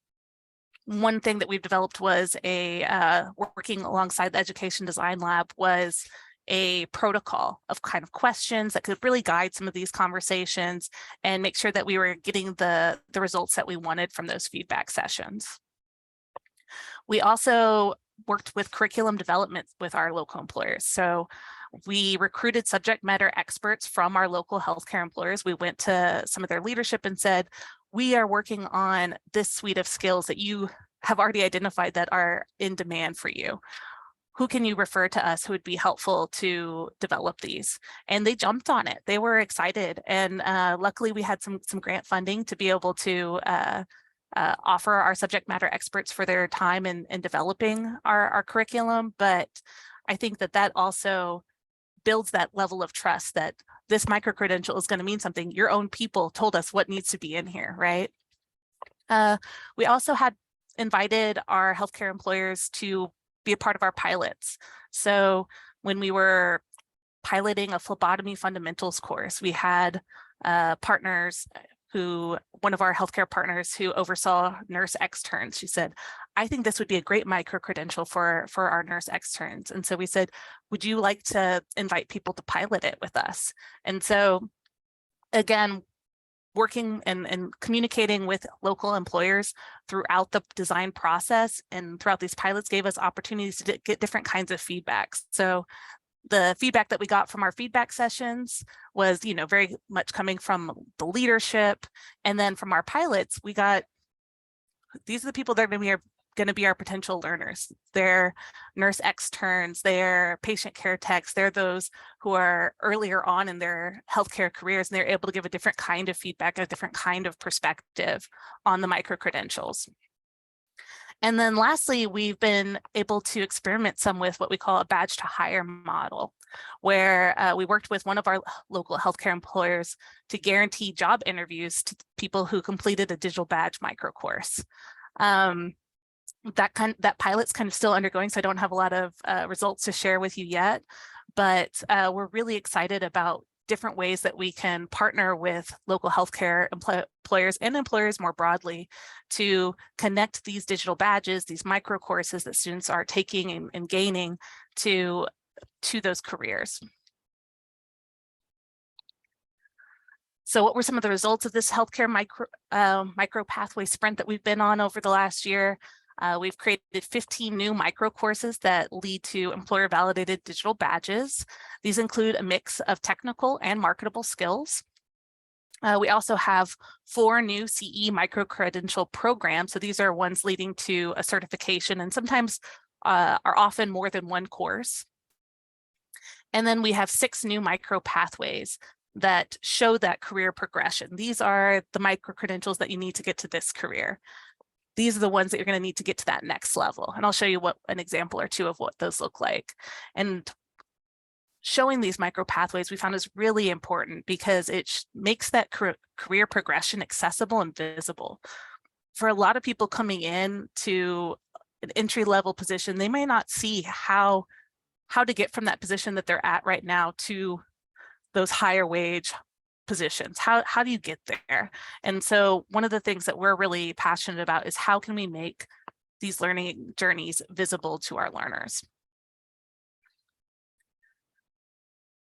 one thing that we've developed was working alongside the Education Design Lab was a protocol of kind of questions that could really guide some of these conversations and make sure that we were getting the results that we wanted from those feedback sessions. We also worked with curriculum development with our local employers. So we recruited subject matter experts from our local healthcare employers. We went to some of their leadership and said, we are working on this suite of skills that you have already identified that are in demand for you. Who can you refer to us who would be helpful to develop these? And they jumped on it. They were excited. And luckily we had some grant funding to be able to offer our subject matter experts for their time in developing our curriculum. But I think that also builds that level of trust that this micro-credential is going to mean something. Your own people told us what needs to be in here, right? We also had invited our healthcare employers to be a part of our pilots. So when we were piloting a phlebotomy fundamentals course, we had partners one of our healthcare partners who oversaw nurse externs, she said, I think this would be a great micro-credential for our nurse externs. And so we said, would you like to invite people to pilot it with us? And so again, working and communicating with local employers throughout the design process and throughout these pilots gave us opportunities to get different kinds of feedback. So the feedback that we got from our feedback sessions was, very much coming from the leadership. And then from our pilots, we got, these are the people that are going to be our potential learners. They're nurse externs, they're patient care techs, they're those who are earlier on in their healthcare careers, and they're able to give a different kind of feedback, a different kind of perspective on the micro-credentials. And then lastly, we've been able to experiment some with what we call a badge to hire model, where we worked with one of our local healthcare employers to guarantee job interviews to people who completed a digital badge micro course. That pilot's kind of still undergoing, so I don't have a lot of results to share with you yet, but we're really excited about different ways that we can partner with local healthcare employers and employers more broadly to connect these digital badges, these micro courses that students are taking and gaining to those careers. So what were some of the results of this healthcare micro pathway sprint that we've been on over the last year? We've created 15 new micro courses that lead to employer validated digital badges. These include a mix of technical and marketable skills. We also have 4 new CE micro credential programs. So these are ones leading to a certification and sometimes are often more than one course. And then we have 6 new micro pathways that show that career progression. These are the micro credentials that you need to get to this career. These are the ones that you're going to need to get to that next level. And I'll show you an example or two of what those look like. And showing these micro pathways we found is really important because it makes that career progression accessible and visible. for a lot of people coming in to an entry-level position, they may not see how to get from that position that they're at right now to those higher wage positions. How do you get there? And so one of the things that we're really passionate about is how can we make these learning journeys visible to our learners?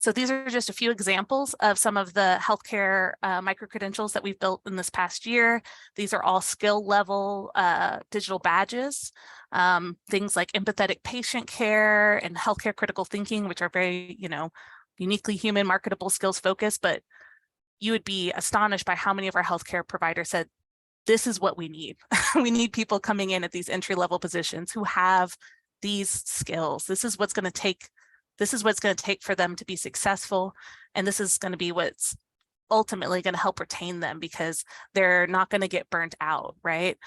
So these are just a few examples of some of the healthcare microcredentials that we've built in this past year. These are all skill level digital badges, things like empathetic patient care and healthcare critical thinking, which are very, uniquely human marketable skills focused, but you would be astonished by how many of our healthcare providers said, this is what we need. We need people coming in at these entry level positions who have these skills. This is what's going to take for them to be successful. And this is going to be what's ultimately going to help retain them because they're not going to get burnt out, right?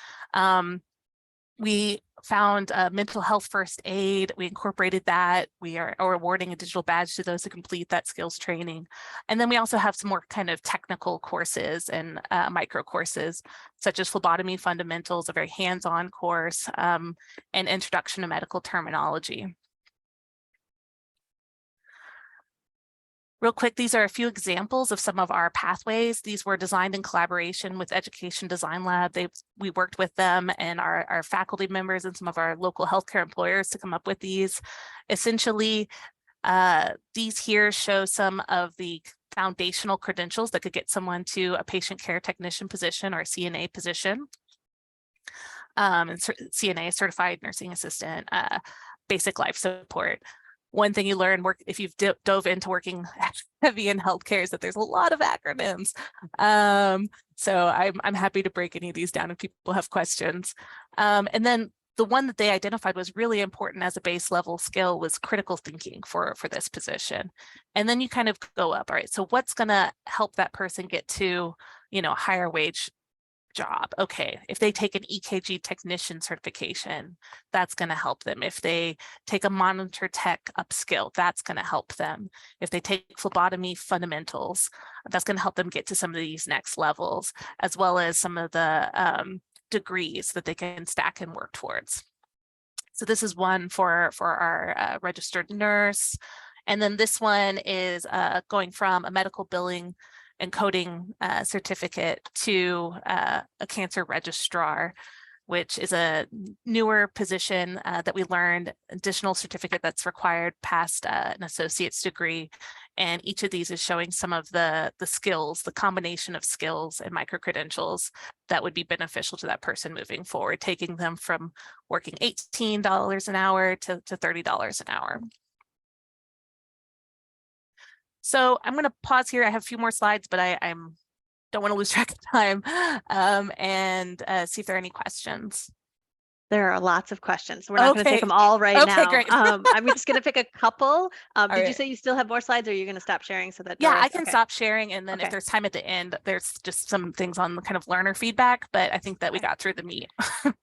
We found mental health first aid. We incorporated that. We are awarding a digital badge to those who complete that skills training. And then we also have some more kind of technical courses and micro courses, such as phlebotomy fundamentals, a very hands-on course, and introduction to medical terminology. Real quick, these are a few examples of some of our pathways. These were designed in collaboration with Education Design Lab. We worked with them and our faculty members and some of our local healthcare employers to come up with these. Essentially, these here show some of the foundational credentials that could get someone to a patient care technician position or a CNA position. And CNA, Certified Nursing Assistant, basic life support. One thing you learn if you've dove into working heavy in healthcare is that there's a lot of acronyms. So I'm happy to break any of these down if people have questions. And then the one that they identified was really important as a base level skill was critical thinking for this position. And then you kind of go up, all right, so what's gonna help that person get to, a higher wage job? Okay, if they take an EKG technician certification, that's going to help them. If they take a monitor tech upskill, that's going to help them. If they take phlebotomy fundamentals, that's going to help them get to some of these next levels, as well as some of the degrees that they can stack and work towards. So this is one for our registered nurse. And then this one is going from a medical billing and coding certificate to a cancer registrar, which is a newer position that we learned, additional certificate that's required past an associate's degree. And each of these is showing some of the skills, the combination of skills and microcredentials that would be beneficial to that person moving forward, taking them from working $18 an hour to $30 an hour. So I'm going to pause here. I have a few more slides, but I don't want to lose track of time and see if there are any questions.
There are lots of questions. We're not going to take them all right now.
Okay, great.
I'm just going to pick a couple. Did you
right.
say you still have more slides, or are you going to stop sharing so that
Yeah,
Doris...
I can stop sharing, and then if there's time at the end, there's just some things on the kind of learner feedback, but I think that we got through the meat.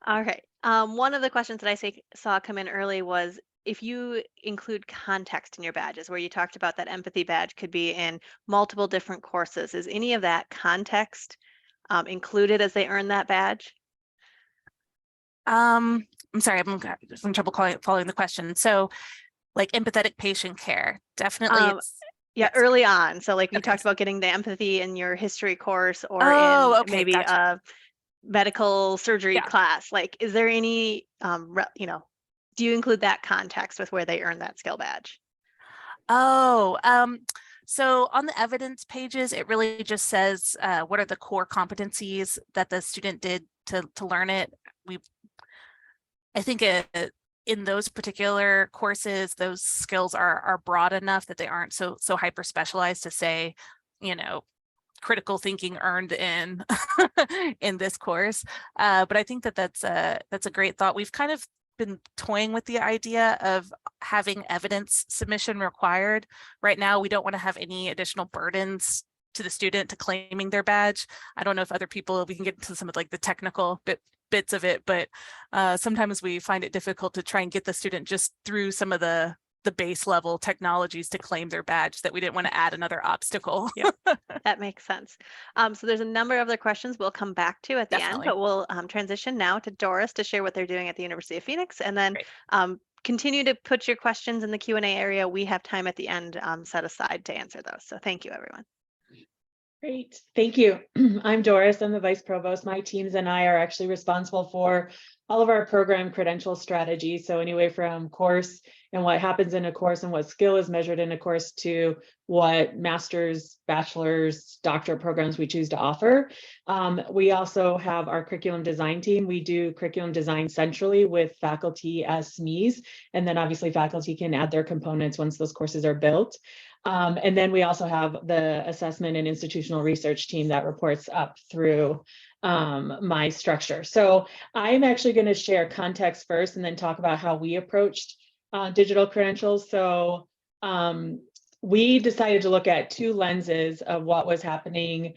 All right. One of the questions that I saw come in early was, if you include context in your badges, where you talked about that empathy badge could be in multiple different courses, is any of that context included as they earn that badge?
I'm sorry, I'm having trouble following the question. So like empathetic patient care, definitely.
Yeah, early on. So like we talked about getting the empathy in your history course, or maybe
gotcha.
a medical surgery class. Like, is there any, do you include that context with where they earn that skill badge?
So on the evidence pages, it really just says what are the core competencies that the student did to learn it. I think in those particular courses, those skills are broad enough that they aren't so hyper specialized to say, critical thinking earned in in this course. But I think that's a great thought. We've kind of been toying with the idea of having evidence submission required. Right now, we don't want to have any additional burdens to the student to claiming their badge. I don't know if other people, we can get into some of like the technical bits of it, but sometimes we find it difficult to try and get the student just through some of the the base level technologies to claim their badge, that we didn't want to add another obstacle.
Yep, that makes sense. So there's a number of other questions we'll come back to at the end,
Definitely.
but we'll transition now to Doris to share what they're doing at the University of Phoenix, and then
Great.
continue to put your questions in the Q&A area. We have time at the end set aside to answer those. So thank you, everyone.
Great, thank you. I'm Doris, I'm the Vice Provost. My teams and I are actually responsible for all of our program credential strategies. So anyway, from course and what happens in a course and what skill is measured in a course to what master's, bachelor's, doctorate programs we choose to offer. We also have our curriculum design team. We do curriculum design centrally with faculty as SMEs, and then obviously faculty can add their components once those courses are built. And then we also have the assessment and institutional research team that reports up through my structure. So I'm actually going to share context first and then talk about how we approached digital credentials. So we decided to look at two lenses of what was happening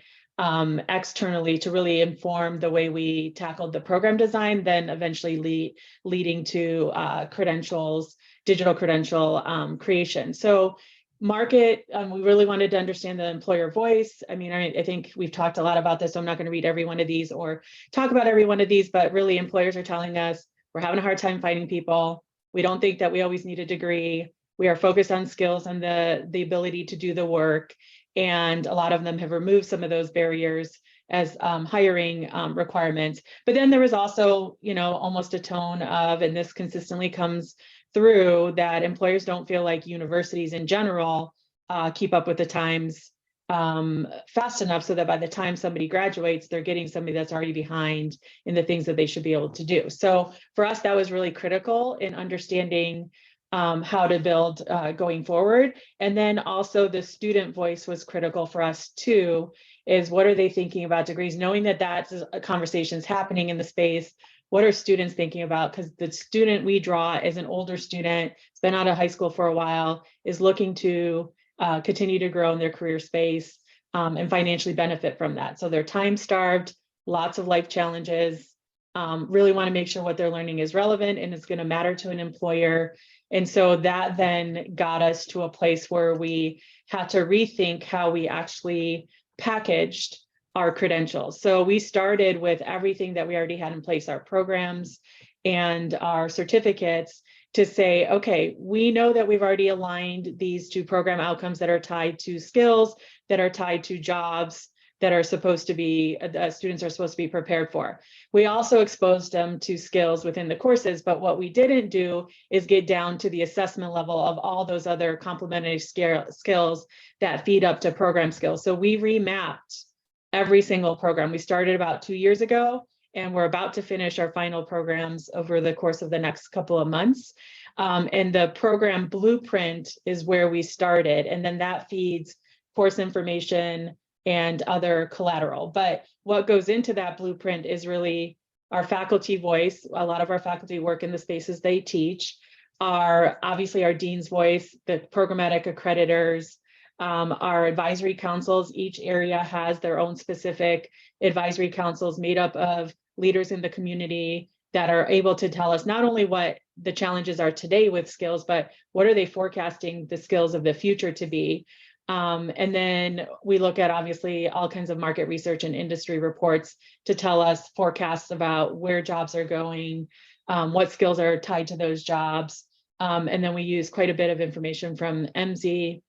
externally to really inform the way we tackled the program design, then eventually leading to credentials, digital credential creation. So market, we really wanted to understand the employer voice. I mean, I think we've talked a lot about this, so I'm not going to read every one of these or talk about every one of these, but really employers are telling us we're having a hard time finding people. We don't think that we always need a degree. We are focused on skills and the ability to do the work. And a lot of them have removed some of those barriers as hiring requirements. But then there was also, you know, almost a tone of, and this consistently comes through, that employers don't feel like universities in general keep up with the times fast enough so that by the time somebody graduates, they're getting somebody that's already behind in the things that they should be able to do. So for us, that was really critical in understanding how to build going forward. And then also the student voice was critical for us too, is what are they thinking about degrees, knowing that that's a conversations happening in the space. What are students thinking about? Because the student we draw is an older student, has been out of high school for a while, is looking to continue to grow in their career space and financially benefit from that. So they're time starved, lots of life challenges, really want to make sure what they're learning is relevant and it's going to matter to an employer. And so that then got us to a place where we had to rethink how we actually packaged our credentials. So we started with everything that we already had in place, our programs and our certificates, to say, okay, we know that we've already aligned these two program outcomes that are tied to skills, that are tied to jobs, that are supposed to be, students are supposed to be prepared for. We also exposed them to skills within the courses, but what we didn't do is get down to the assessment level of all those other complementary skills that feed up to program skills. So we remapped every single program. We started about 2 years ago, and we're about to finish our final programs over the course of the next couple of months. And the program blueprint is where we started, and then that feeds course information and other collateral. But what goes into that blueprint is really our faculty voice. A lot of our faculty work in the spaces they teach, obviously our dean's voice, the programmatic accreditors, our advisory councils. Each area has their own specific advisory councils made up of leaders in the community that are able to tell us not only what the challenges are today with skills, but what are they forecasting the skills of the future to be. And then we look at obviously all kinds of market research and industry reports to tell us forecasts about where jobs are going, what skills are tied to those jobs. And then we use quite a bit of information from MZ,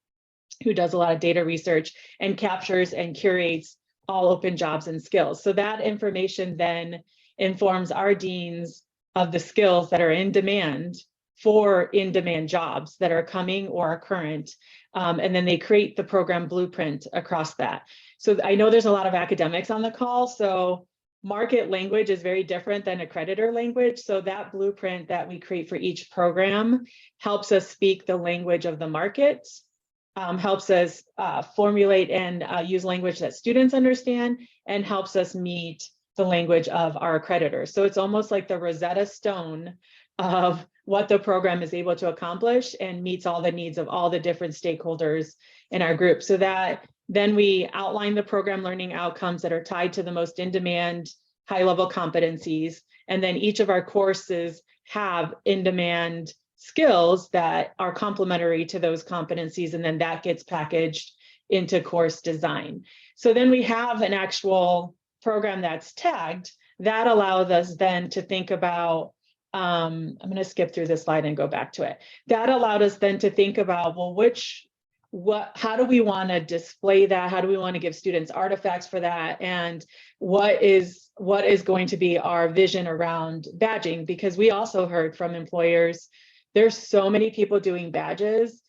who does a lot of data research and captures and curates all open jobs and skills. So that information then informs our deans of the skills that are in demand for in-demand jobs that are coming or are current. And then they create the program blueprint across that. So I know there's a lot of academics on the call, so market language is very different than accreditor language. So that blueprint that we create for each program helps us speak the language of the market, helps us formulate and use language that students understand, and helps us meet the language of our accreditors. So it's almost like the Rosetta Stone of what the program is able to accomplish and meets all the needs of all the different stakeholders in our group. So that then we outline the program learning outcomes that are tied to the most in-demand high-level competencies. And then each of our courses have in-demand skills that are complementary to those competencies, and then that gets packaged into course design. So then we have an actual program that's tagged that allows us then to think about, I'm going to skip through this slide and go back to it. That allowed us then to think about, well, how do we want to display that? How do we want to give students artifacts for that? And what is going to be our vision around badging? Because we also heard from employers, there's so many people doing badges,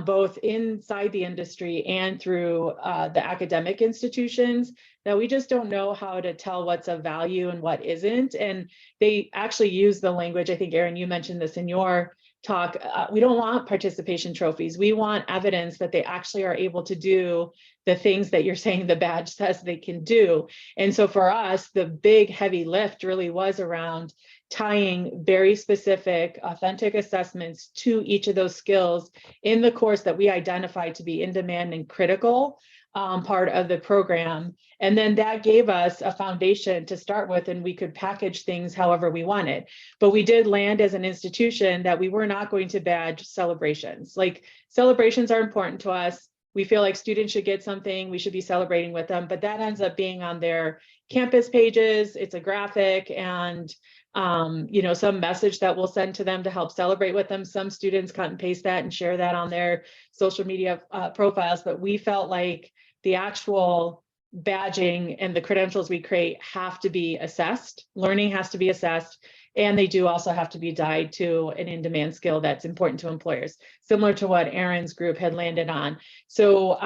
both inside the industry and through the academic institutions, that we just don't know how to tell what's of value and what isn't. And they actually use the language, I think, Eryn, you mentioned this in your talk, we don't want participation trophies. We want evidence that they actually are able to do the things that you're saying the badge says they can do. And so for us, the big heavy lift really was around tying very specific, authentic assessments to each of those skills in the course that we identified to be in demand and critical part of the program. And then that gave us a foundation to start with, and we could package things however we wanted. But we did land as an institution that we were not going to badge celebrations. Like, celebrations are important to us. We feel like students should get something, we should be celebrating with them, but that ends up being on their campus pages. It's a graphic and some message that we'll send to them to help celebrate with them. Some students cut and paste that and share that on their social media profiles, but we felt like the actual badging and the credentials we create have to be assessed. Learning has to be assessed, and they do also have to be tied to an in-demand skill that's important to employers, similar to what Eryn's group had landed on. So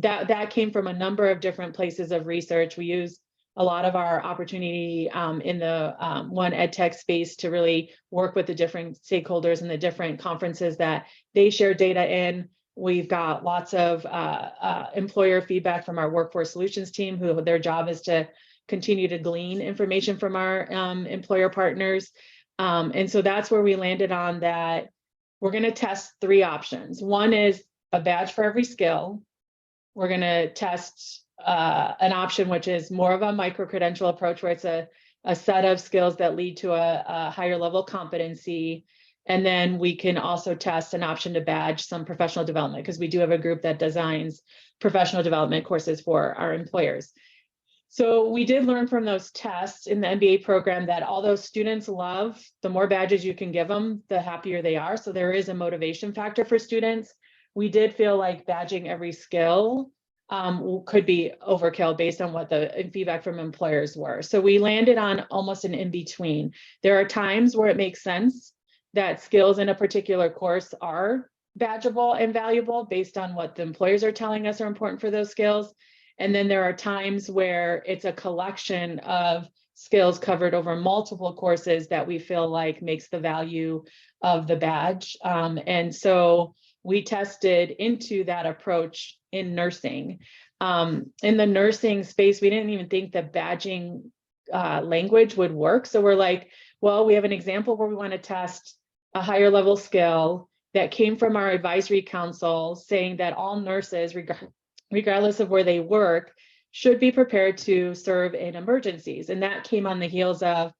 that came from a number of different places of research. We use a lot of our opportunity in the One EdTech space to really work with the different stakeholders and the different conferences that they share data in. We've got lots of employer feedback from our workforce solutions team, who their job is to continue to glean information from our employer partners. And so that's where we landed on that. We're going to test 3 options. One is a badge for every skill. We're going to test an option which is more of a micro-credential approach, where it's a set of skills that lead to a higher level competency. And then we can also test an option to badge some professional development, because we do have a group that designs professional development courses for our employers. So we did learn from those tests in the MBA program that although students love, the more badges you can give them, the happier they are. So there is a motivation factor for students. We did feel like badging every skill could be overkill based on what the feedback from employers were. So we landed on almost an in-between. There are times where it makes sense that skills in a particular course are badgeable and valuable based on what the employers are telling us are important for those skills. And then there are times where it's a collection of skills covered over multiple courses that we feel like makes the value of the badge. And so we tested into that approach in nursing. In the nursing space, we didn't even think the badging language would work. So we're like, well, we have an example where we want to test a higher level skill that came from our advisory council, saying that all nurses, regardless of where they work, should be prepared to serve in emergencies. And that came on the heels of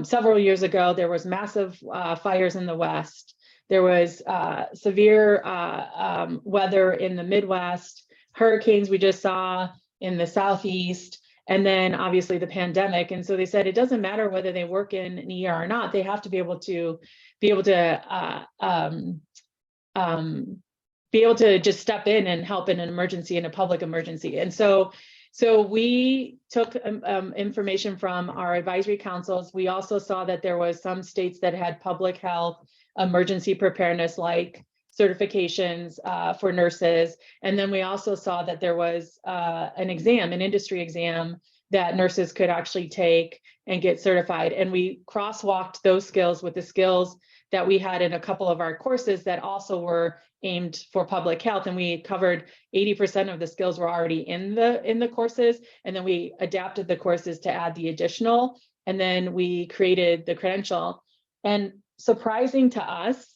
several years ago, there was massive fires in the West. There was severe weather in the Midwest, hurricanes we just saw in the Southeast, and then obviously the pandemic. And so they said it doesn't matter whether they work in an ER or not, they have to be able to just step in and help in an emergency, in a public emergency. And so we took information from our advisory councils. We also saw that there was some states that had public health emergency preparedness like certifications for nurses. And then we also saw that there was an industry exam that nurses could actually take and get certified. And we crosswalked those skills with the skills that we had in a couple of our courses that also were aimed for public health. And we covered 80% of the skills were already in the courses. And then we adapted the courses to add the additional. And then we created the credential. And surprising to us,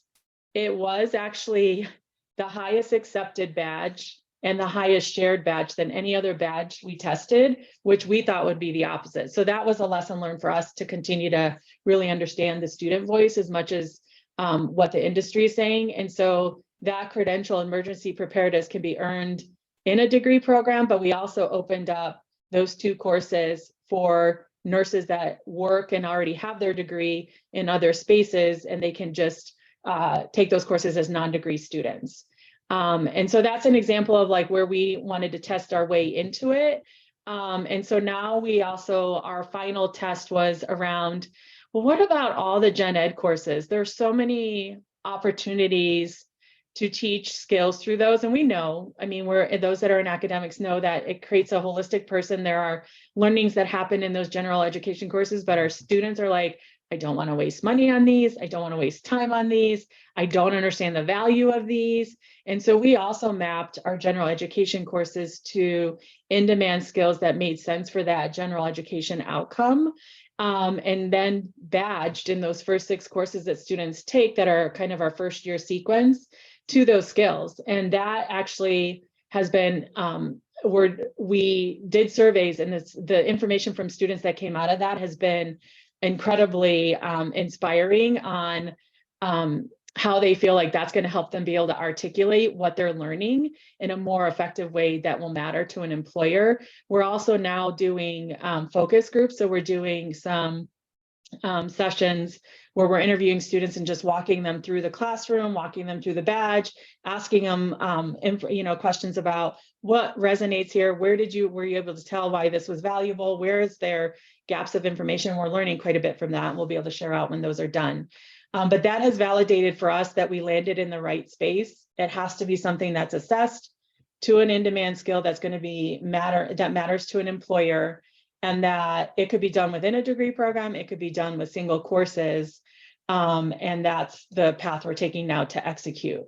it was actually the highest accepted badge and the highest shared badge than any other badge we tested, which we thought would be the opposite. So that was a lesson learned for us to continue to really understand the student voice as much as what the industry is saying. And so that credential, emergency preparedness, can be earned in a degree program, but we also opened up those 2 courses for nurses that work and already have their degree in other spaces, and they can just take those courses as non-degree students. And so that's an example of like where we wanted to test our way into it. And so now we also, our final test was around, well, what about all the gen ed courses? There's so many opportunities to teach skills through those. And we know, I mean, those that are in academics know that it creates a holistic person. There are learnings that happen in those general education courses, but our students are like, I don't want to waste money on these. I don't want to waste time on these. I don't understand the value of these. And so we also mapped our general education courses to in-demand skills that made sense for that general education outcome. And then badged in those first 6 courses that students take that are kind of our first year sequence to those skills. And that actually has been, we did surveys, and the information from students that came out of that has been incredibly inspiring on how they feel like that's going to help them be able to articulate what they're learning in a more effective way that will matter to an employer. We're also now doing focus groups. So we're doing some sessions where we're interviewing students and just walking them through the classroom, walking them through the badge, asking them questions about what resonates here. Were you able to tell why this was valuable? Where is there gaps of information? We're learning quite a bit from that, and we'll be able to share out when those are done. But that has validated for us that we landed in the right space. It has to be something that's assessed to an in-demand skill that's going to matters to an employer, and that it could be done within a degree program. It could be done with single courses. And that's the path we're taking now to execute.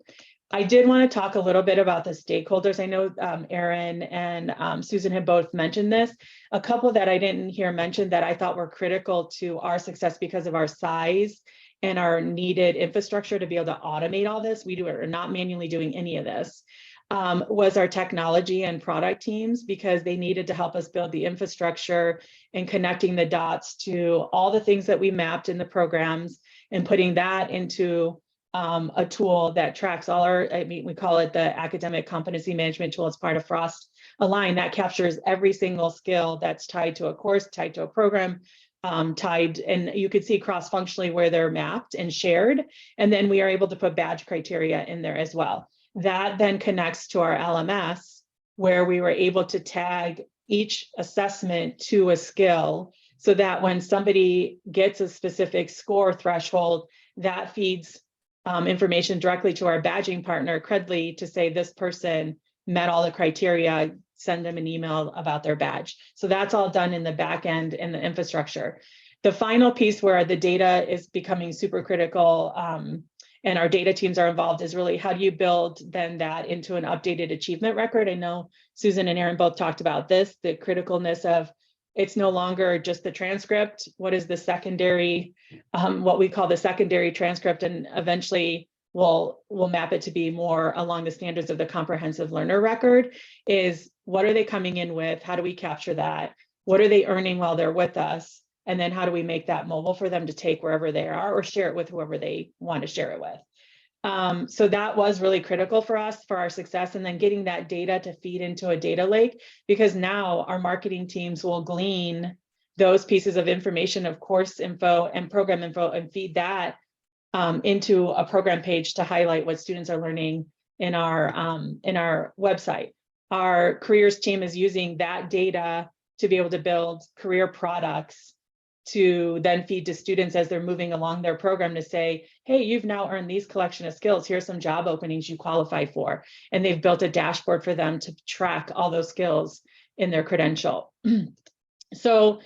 I did want to talk a little bit about the stakeholders. I know Eryn and Susan had both mentioned this. A couple that I didn't hear mentioned that I thought were critical to our success because of our size and our needed infrastructure to be able to automate all this. We are not manually doing any of this. Was our technology and product teams, because they needed to help us build the infrastructure and connecting the dots to all the things that we mapped in the programs and putting that into a tool that tracks all our, we call it the academic competency management tool. It's part of Frost Align that captures every single skill that's tied to a course, tied to a program, and you could see cross-functionally where they're mapped and shared. And then we are able to put badge criteria in there as well. That then connects to our LMS, where we were able to tag each assessment to a skill, so that when somebody gets a specific score threshold, that feeds information directly to our badging partner, Credly, to say this person met all the criteria, send them an email about their badge. So that's all done in the back end in the infrastructure. The final piece where the data is becoming super critical and our data teams are involved is really how do you build then that into an updated achievement record? I know Susan and Eryn both talked about this, the criticalness of it's no longer just the transcript. What is the secondary, what we call the secondary transcript, and eventually we'll map it to be more along the standards of the comprehensive learner record, is what are they coming in with? How do we capture that? What are they earning while they're with us? And then how do we make that mobile for them to take wherever they are or share it with whoever they want to share it with? So that was really critical for us, for our success, and then getting that data to feed into a data lake, because now our marketing teams will glean those pieces of information of course info and program info and feed that into a program page to highlight what students are learning in our website. Our careers team is using that data to be able to build career products to then feed to students as they're moving along their program to say, hey, you've now earned these collection of skills. Here's some job openings you qualify for. And they've built a dashboard for them to track all those skills in their credential. So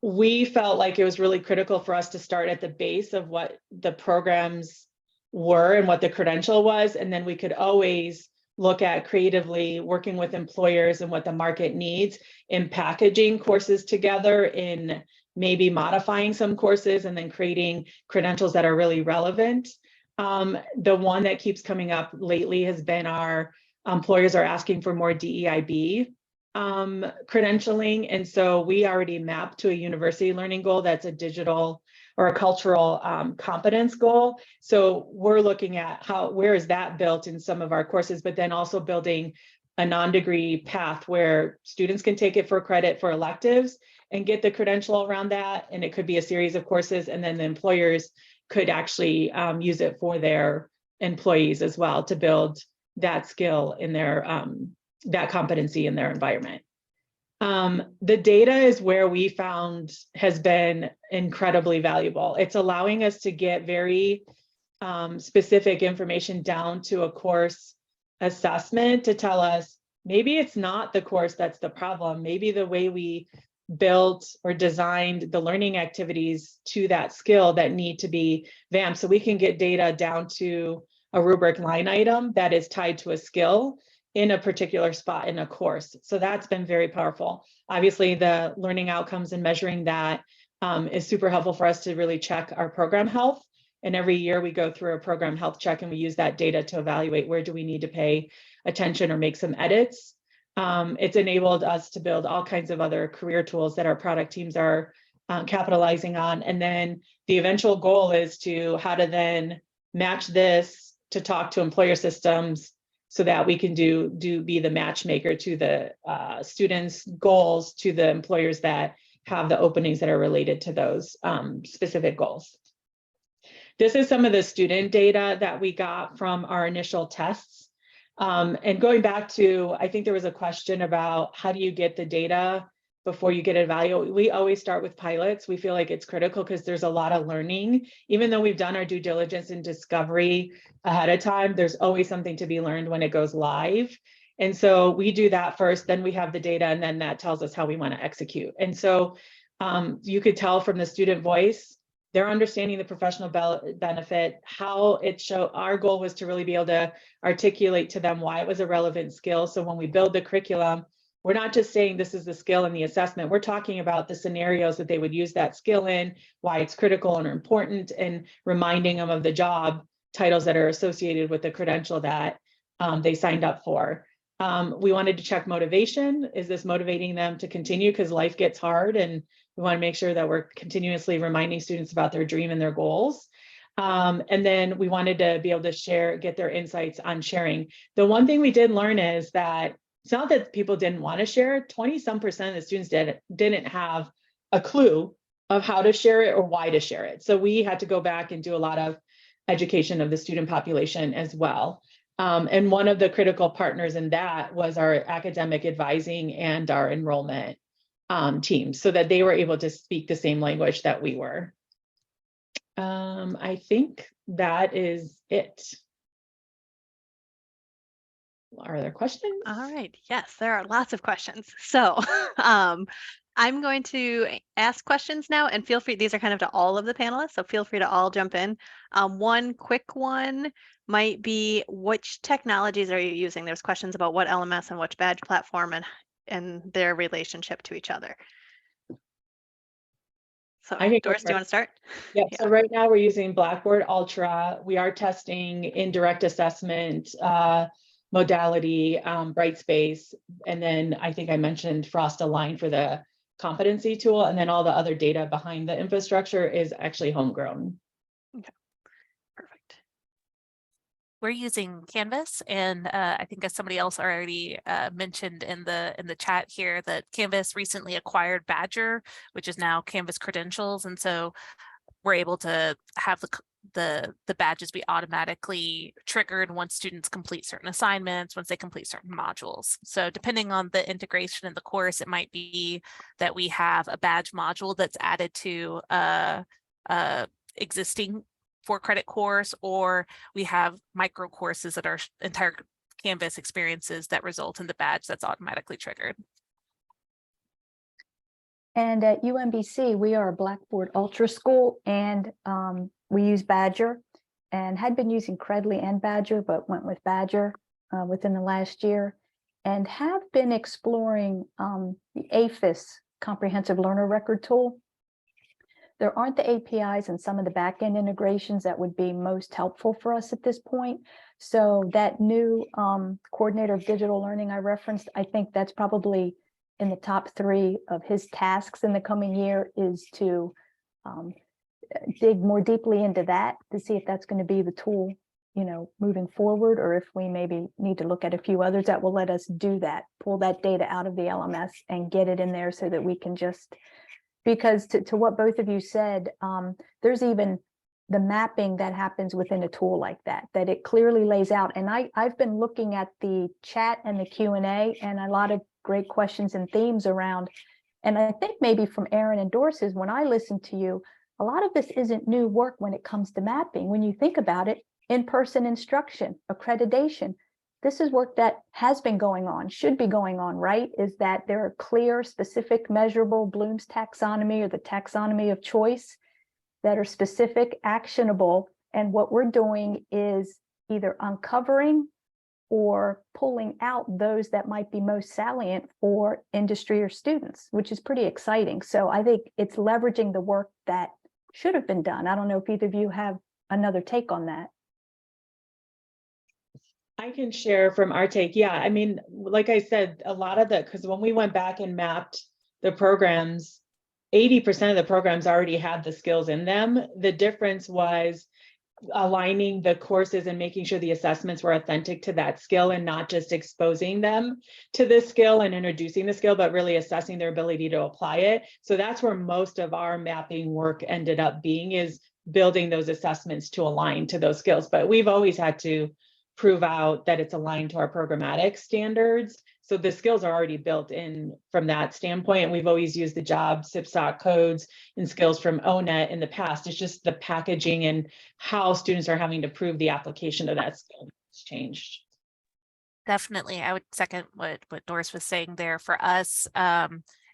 we felt like it was really critical for us to start at the base of what the programs were and what the credential was. And then we could always look at creatively working with employers and what the market needs in packaging courses together, in maybe modifying some courses and then creating credentials that are really relevant. The one that keeps coming up lately has been our employers are asking for more DEIB credentialing. And so we already mapped to a university learning goal that's a digital or a cultural competence goal. So we're looking at where is that built in some of our courses, but then also building a non-degree path where students can take it for credit for electives and get the credential around that. And it could be a series of courses, and then the employers could actually use it for their employees as well to build that skill in their, that competency in their environment. The data is where we found has been incredibly valuable. It's allowing us to get very specific information down to a course assessment to tell us maybe it's not the course that's the problem. Maybe the way we built or designed the learning activities to that skill that need to be vamped. So we can get data down to a rubric line item that is tied to a skill in a particular spot in a course. So that's been very powerful. Obviously, the learning outcomes and measuring that is super helpful for us to really check our program health. And every year we go through a program health check and we use that data to evaluate where do we need to pay attention or make some edits. It's enabled us to build all kinds of other career tools that our product teams are capitalizing on. And then the eventual goal is to how to then match this to talk to employer systems so that we can be the matchmaker to the students' goals to the employers that have the openings that are related to those specific goals. This is some of the student data that we got from our initial tests. And going back to, I think there was a question about how do you get the data before you get it evaluated. We always start with pilots. We feel like it's critical because there's a lot of learning. Even though we've done our due diligence and discovery ahead of time, there's always something to be learned when it goes live. And so we do that first, then we have the data, and then that tells us how we want to execute. And so you could tell from the student voice, they're understanding the professional benefit, how it showed. Our goal was to really be able to articulate to them why it was a relevant skill. So when we build the curriculum, we're not just saying this is the skill in the assessment, we're talking about the scenarios that they would use that skill in, why it's critical and important, and reminding them of the job titles that are associated with the credential that they signed up for. We wanted to check motivation. Is this motivating them to continue? Because life gets hard, and we want to make sure that we're continuously reminding students about their dream and their goals. And then we wanted to be able to get their insights on sharing. The one thing we did learn is that it's not that people didn't want to share. 20-some% of the students didn't have a clue of how to share it or why to share it. So we had to go back and do a lot of education of the student population as well. And one of the critical partners in that was our academic advising and our enrollment teams, so that they were able to speak the same language that we were. I think that is it. Are there questions?
All right. Yes, there are lots of questions. So I'm going to ask questions now, and feel free, these are kind of to all of the panelists, so feel free to all jump in. One quick one might be, which technologies are you using? There's questions about what LMS and which badge platform and their relationship to each other. So Doris, do you want to start?
Yeah, so right now we're using Blackboard Ultra. We are testing indirect assessment modality, Brightspace, and then I think I mentioned Frost Align for the competency tool, and then all the other data behind the infrastructure is actually homegrown.
Okay, perfect.
We're using Canvas, and I think as somebody else already mentioned in the chat here, that Canvas recently acquired Badger, which is now Canvas Credentials, and so we're able to have the badges be automatically triggered once students complete certain assignments, once they complete certain modules. So depending on the integration in the course, it might be that we have a badge module that's added to existing 4-credit course, or we have micro courses that are entire Canvas experiences that result in the badge that's automatically triggered.
And at UMBC, we are a Blackboard Ultra school, and we use Badger, and had been using Credly and Badger, but went with Badger within the last year, and have been exploring the APHIS Comprehensive Learner Record tool. There aren't the APIs and some of the backend integrations that would be most helpful for us at this point. So that new coordinator of digital learning I referenced, I think that's probably in the top 3 of his tasks in the coming year, is to dig more deeply into that to see if that's going to be the tool, moving forward, or if we maybe need to look at a few others that will let us do that, pull that data out of the LMS and get it in there so that we can just, because to what both of you said, there's even the mapping that happens within a tool like that it clearly lays out. And I've been looking at the chat and the Q&A and a lot of great questions and themes around. And I think maybe from Eryn and Doris's, when I listen to you, a lot of this isn't new work when it comes to mapping. When you think about it, in-person instruction, accreditation, this is work that has been going on, should be going on, right? Is that there are clear, specific, measurable Bloom's taxonomy or the taxonomy of choice that are specific, actionable. And what we're doing is either uncovering or pulling out those that might be most salient for industry or students, which is pretty exciting. So I think it's leveraging the work that should have been done. I don't know if either of you have another take on that.
I can share from our take. Yeah, I mean, like I said, a lot of because when we went back and mapped the programs, 80% of the programs already had the skills in them. The difference was aligning the courses and making sure the assessments were authentic to that skill and not just exposing them to this skill and introducing the skill, but really assessing their ability to apply it. So that's where most of our mapping work ended up being, is building those assessments to align to those skills. But we've always had to prove out that it's aligned to our programmatic standards. So the skills are already built in from that standpoint. And we've always used the job SIPSOC codes and skills from ONET in the past. It's just the packaging and how students are having to prove the application of that skill has changed.
Definitely. I would second what Doris was saying there. For us,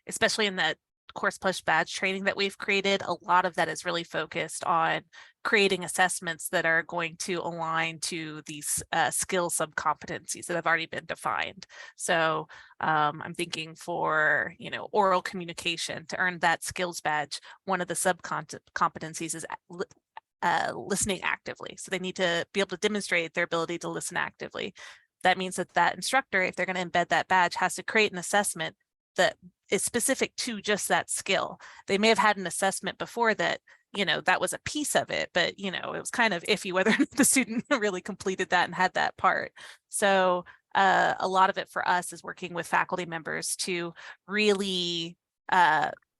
especially in that course plus badge training that we've created, a lot of that is really focused on creating assessments that are going to align to these skill subcompetencies that have already been defined. So I'm thinking for, oral communication, to earn that skills badge, one of the subcompetencies is listening actively. So they need to be able to demonstrate their ability to listen actively. That means that instructor, if they're going to embed that badge, has to create an assessment that is specific to just that skill. They may have had an assessment before that, that was a piece of it, but, it was kind of iffy whether the student really completed that and had that part. So a lot of it for us is working with faculty members to really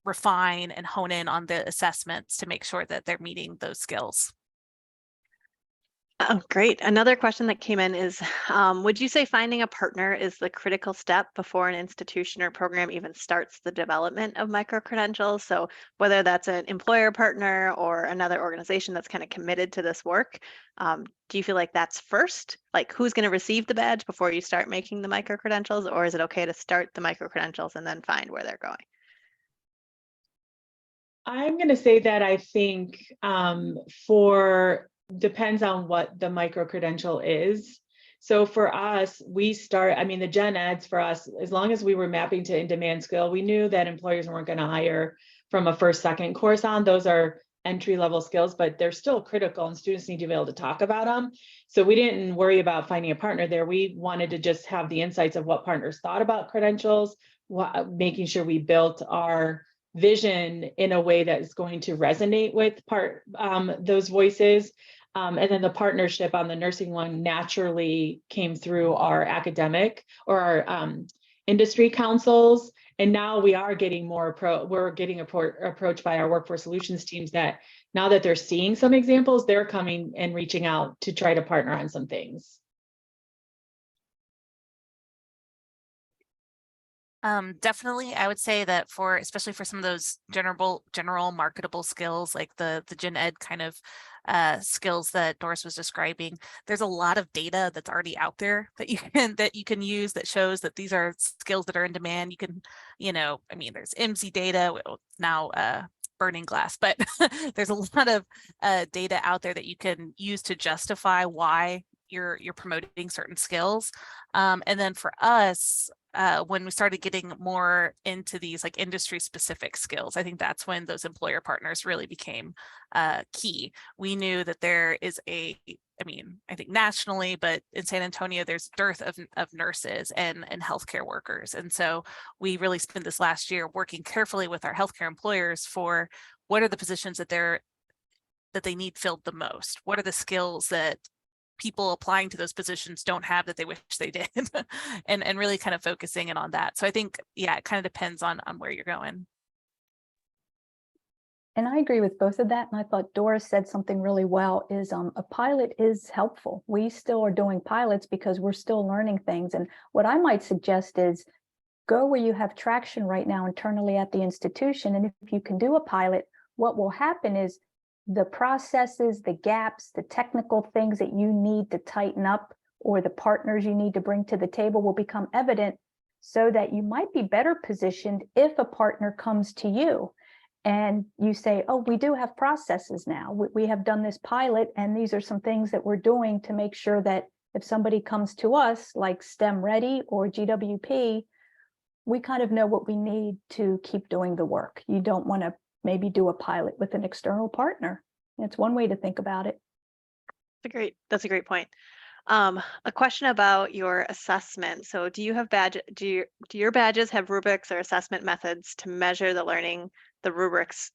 refine and hone in on the assessments to make sure that they're meeting those skills.
Oh, great. Another question that came in is, would you say finding a partner is the critical step before an institution or program even starts the development of microcredentials? So whether that's an employer partner or another organization that's kind of committed to this work, do you feel like that's first? Like, who's going to receive the badge before you start making the microcredentials? Or is it okay to start the microcredentials and then find where they're going?
I'm going to say that I think depends on what the micro-credential is. So for us, the gen eds for us, as long as we were mapping to in-demand skill, we knew that employers weren't going to hire from a first, second course on. Those are entry-level skills, but they're still critical and students need to be able to talk about them. So we didn't worry about finding a partner there. We wanted to just have the insights of what partners thought about credentials, making sure we built our vision in a way that is going to resonate with those voices. And then the partnership on the nursing one naturally came through our academic or our industry councils. And now we are getting we're getting approached by our workforce solutions teams that now that they're seeing some examples, they're coming and reaching out to try to partner on some things.
Definitely, I would say that especially for some of those general marketable skills, like the gen ed kind of skills that Doris was describing, there's a lot of data that's already out there that you can use that shows that these are skills that are in demand. You can, there's IMSI data now, burning glass, but there's a lot of data out there that you can use to justify why you're promoting certain skills. And then for us, when we started getting more into these like industry specific skills, I think that's when those employer partners really became key. We knew that there is I think nationally, but in San Antonio, there's a dearth of nurses and healthcare workers. And so we really spent this last year working carefully with our healthcare employers for what are the positions that they're that they need filled the most? What are the skills that people applying to those positions don't have that they wish they did? and really kind of focusing in on that. So I think, yeah, it kind of depends on where you're going.
And I agree with both of that. And I thought Doris said something really well, is a pilot is helpful. We still are doing pilots because we're still learning things. And what I might suggest is go where you have traction right now internally at the institution. And if you can do a pilot, what will happen is the processes, the gaps, the technical things that you need to tighten up, or the partners you need to bring to the table will become evident, so that you might be better positioned if a partner comes to you and you say, oh, we do have processes now. We have done this pilot, and these are some things that we're doing to make sure that if somebody comes to us like STEM Ready or GWP, we kind of know what we need to keep doing the work. You don't want to maybe do a pilot with an external partner. It's one way to think about it.
That's a great point. A question about your assessment. So do you have do your badges have rubrics or assessment methods to measure the learning, the rubrics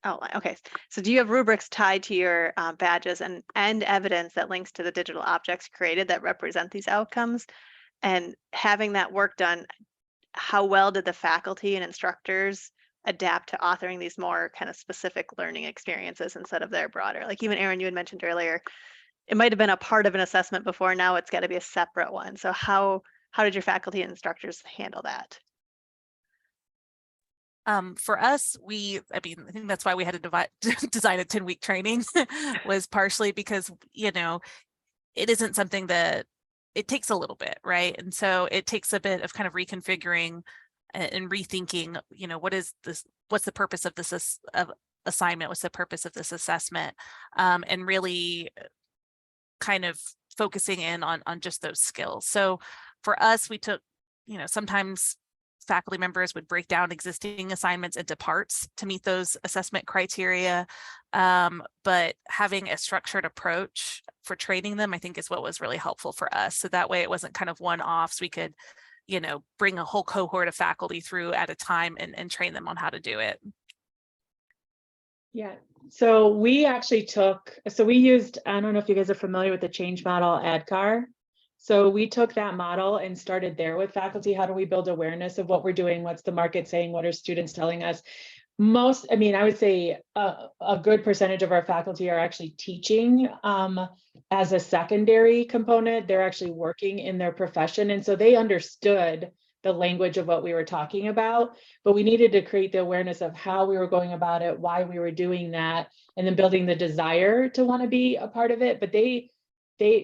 outline? Okay, so do you have rubrics tied to your badges and evidence that links to the digital objects created that represent these outcomes? And having that work done, how well did the faculty and instructors adapt to authoring these more kind of specific learning experiences instead of their broader? Like even Eryn, you had mentioned earlier, it might have been a part of an assessment before, now it's got to be a separate one. So how did your faculty and instructors handle that?
For us, I think that's why we had to design a 10-week training was partially because, it isn't something that it takes a little bit, right? And so it takes a bit of kind of reconfiguring and rethinking, what's the purpose of this assignment? What's the purpose of this assessment? And really kind of focusing in on just those skills. So for us, we took, sometimes faculty members would break down existing assignments into parts to meet those assessment criteria. But having a structured approach for training them, I think, is what was really helpful for us. So that way it wasn't kind of one-offs. We could, bring a whole cohort of faculty through at a time and train them on how to do it.
Yeah, so we actually we used, I don't know if you guys are familiar with the change model ADCAR. So we took that model and started there with faculty. How do we build awareness of what we're doing? What's the market saying? What are students telling us? I would say a good percentage of our faculty are actually teaching as a secondary component. They're actually working in their profession. And so they understood the language of what we were talking about, but we needed to create the awareness of how we were going about it, why we were doing that, and then building the desire to want to be a part of it. But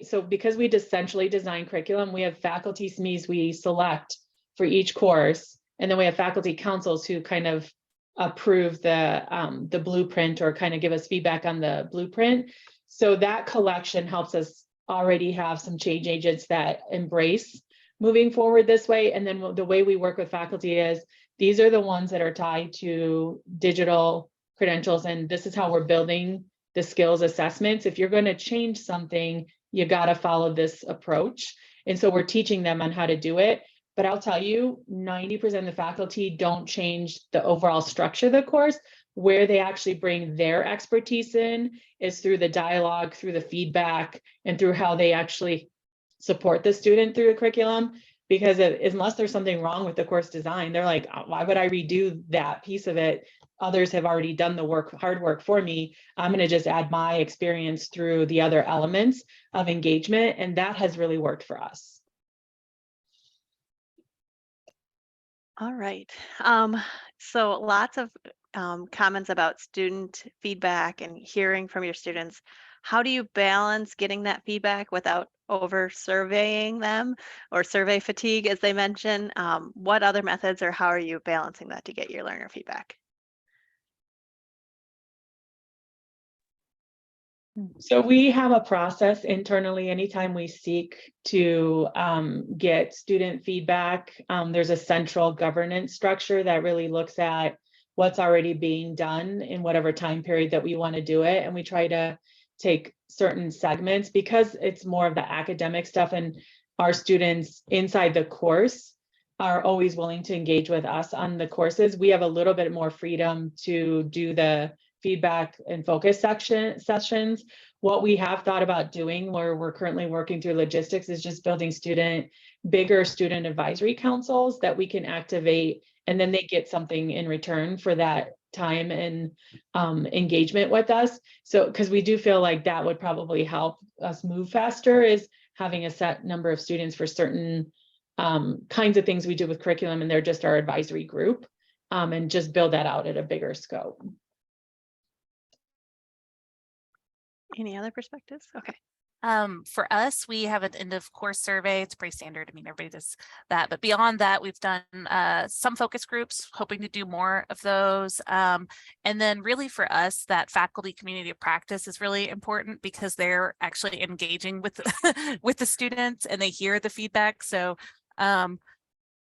so because we just centrally design curriculum, we have faculty SMEs we select for each course, and then we have faculty councils who kind of approve the blueprint or kind of give us feedback on the blueprint. So that collection helps us already have some change agents that embrace moving forward this way. And then the way we work with faculty is these are the ones that are tied to digital credentials, and this is how we're building the skills assessments. If you're going to change something, you got to follow this approach. And so we're teaching them on how to do it. But I'll tell you, 90% of the faculty don't change the overall structure of the course. Where they actually bring their expertise in is through the dialogue, through the feedback, and through how they actually support the student through the curriculum. Because unless there's something wrong with the course design, they're like, why would I redo that piece of it? Others have already done the hard work for me. I'm going to just add my experience through the other elements of engagement. And that has really worked for us.
All right. So lots of comments about student feedback and hearing from your students. How do you balance getting that feedback without over surveying them or survey fatigue, as they mention? What other methods, or how are you balancing that to get your learner feedback?
So we have a process internally. Anytime we seek to get student feedback, there's a central governance structure that really looks at what's already being done in whatever time period that we want to do it. And we try to take certain segments because it's more of the academic stuff, and our students inside the course are always willing to engage with us on the courses. We have a little bit more freedom to do the feedback and focus sessions. What we have thought about doing, where we're currently working through logistics, is just building bigger student advisory councils that we can activate, and then they get something in return for that time and engagement with us. So, because we do feel like that would probably help us move faster, is having a set number of students for certain kinds of things we do with curriculum, and they're just our advisory group, and just build that out at a bigger scope.
Any other perspectives? Okay.
For us, we have an end of course survey. It's pretty standard. I mean, everybody does that. But beyond that, we've done some focus groups, hoping to do more of those. And then really for us, that faculty community of practice is really important, because they're actually engaging with, with the students, and they hear the feedback. So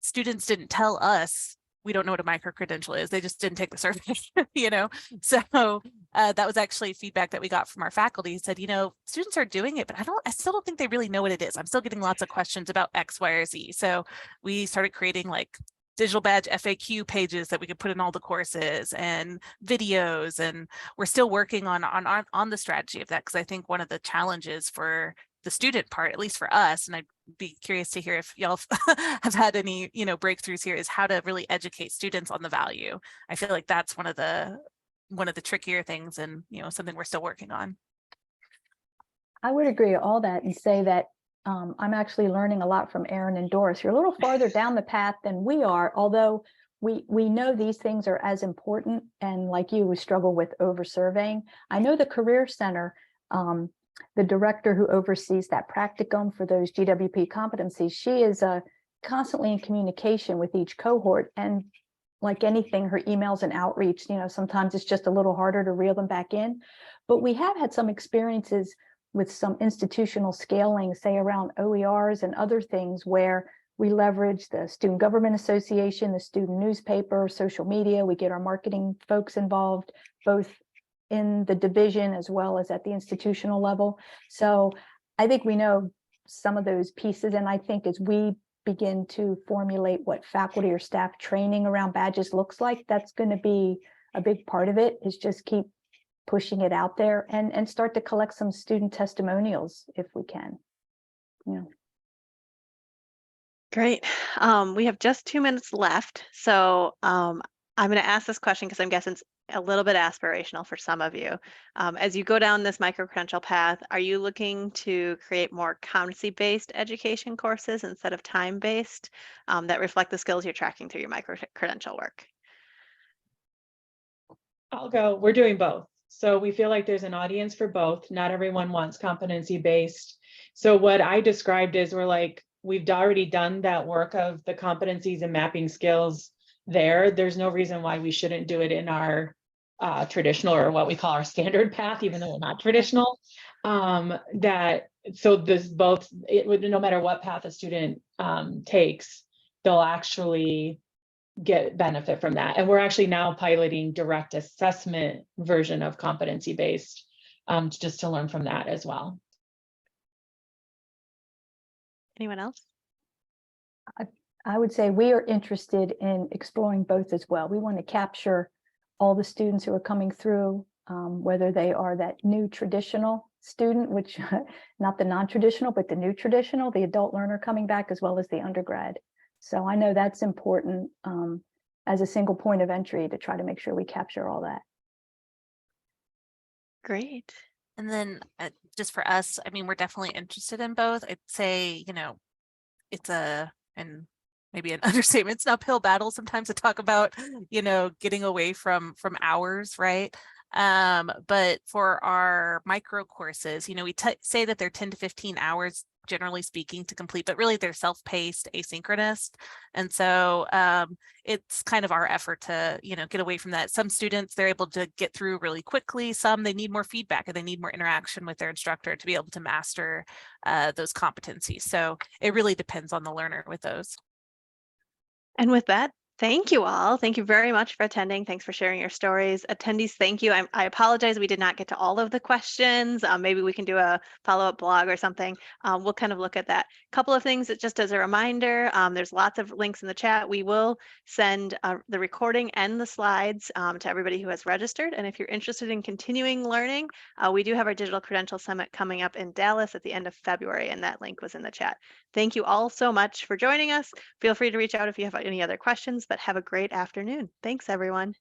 students didn't tell us, we don't know what a microcredential is. They just didn't take the survey, you know? So that was actually feedback that we got from our faculty. He said, you know, students are doing it, but I still don't think they really know what it is. I'm still getting lots of questions about X, Y, or Z. So we started creating like digital badge FAQ pages that we could put in all the courses, and videos. And we're still working on the strategy of that, because I think one of the challenges for the student part, at least for us, and I'd be curious to hear if y'all have had any, you know, breakthroughs here, is how to really educate students on the value. I feel like that's one of the trickier things, and, you know, something we're still working on.
I would agree with all that and say that I'm actually learning a lot from Eryn and Doris. You're a little farther down the path than we are, although we know these things are as important. And like you, we struggle with over surveying. I know the Career Center, the director who oversees that practicum for those GWP competencies, she is constantly in communication with each cohort. And like anything, her emails and outreach, you know, sometimes it's just a little harder to reel them back in. But we have had some experiences with some institutional scaling, say around OERs and other things, where we leverage the Student Government Association, the student newspaper, social media. We get our marketing folks involved, both in the division as well as at the institutional level. So I think we know some of those pieces. And I think as we begin to formulate what faculty or staff training around badges looks like, that's going to be a big part of it, is just keep pushing it out there and start to collect some student testimonials if we can. Yeah.
Great. We have just 2 minutes left. So I'm going to ask this question because I'm guessing it's a little bit aspirational for some of you. As you go down this micro-credential path, are you looking to create more competency-based education courses instead of time-based that reflect the skills you're tracking through your micro-credential work?
I'll go. We're doing both. So we feel like there's an audience for both. Not everyone wants competency-based. So what I described is we've already done that work of the competencies and mapping skills there. There's no reason why we shouldn't do it in our traditional, or what we call our standard path, even though we're not traditional. No matter what path a student takes, they'll actually get benefit from that. And we're actually now piloting direct assessment version of competency-based, just to learn from that as well.
Anyone else?
I would say we are interested in exploring both as well. We want to capture all the students who are coming through, whether they are that new traditional student, which not the non-traditional, but the new traditional, the adult learner coming back, as well as the undergrad. So I know that's important as a single point of entry to try to make sure we capture all that.
Great.
And then just for us, I mean, we're definitely interested in both. I'd say, you know, and maybe an understatement, it's an uphill battle sometimes to talk about, you know, getting away from hours, right? But for our micro courses, you know, we say that they're 10 to 15 hours, generally speaking, to complete, but really they're self-paced, asynchronous. And so it's kind of our effort to, you know, get away from that. Some students, they're able to get through really quickly. Some, they need more feedback, or they need more interaction with their instructor to be able to master those competencies. So it really depends on the learner with those.
And with that, Thank you all. Thank you very much for attending. Thanks for sharing your stories. Attendees, thank you. I apologize we did not get to all of the questions. Maybe we can do a follow-up blog or something. We'll kind of look at that. Couple of things that just as a reminder, there's lots of links in the chat. We will send the recording and the slides to everybody who has registered. And if you're interested in continuing learning, we do have our Digital Credential Summit coming up in Dallas at the end of February, and that link was in the chat. Thank you all so much for joining us. Feel free to reach out if you have any other questions, but have a great afternoon. Thanks, everyone.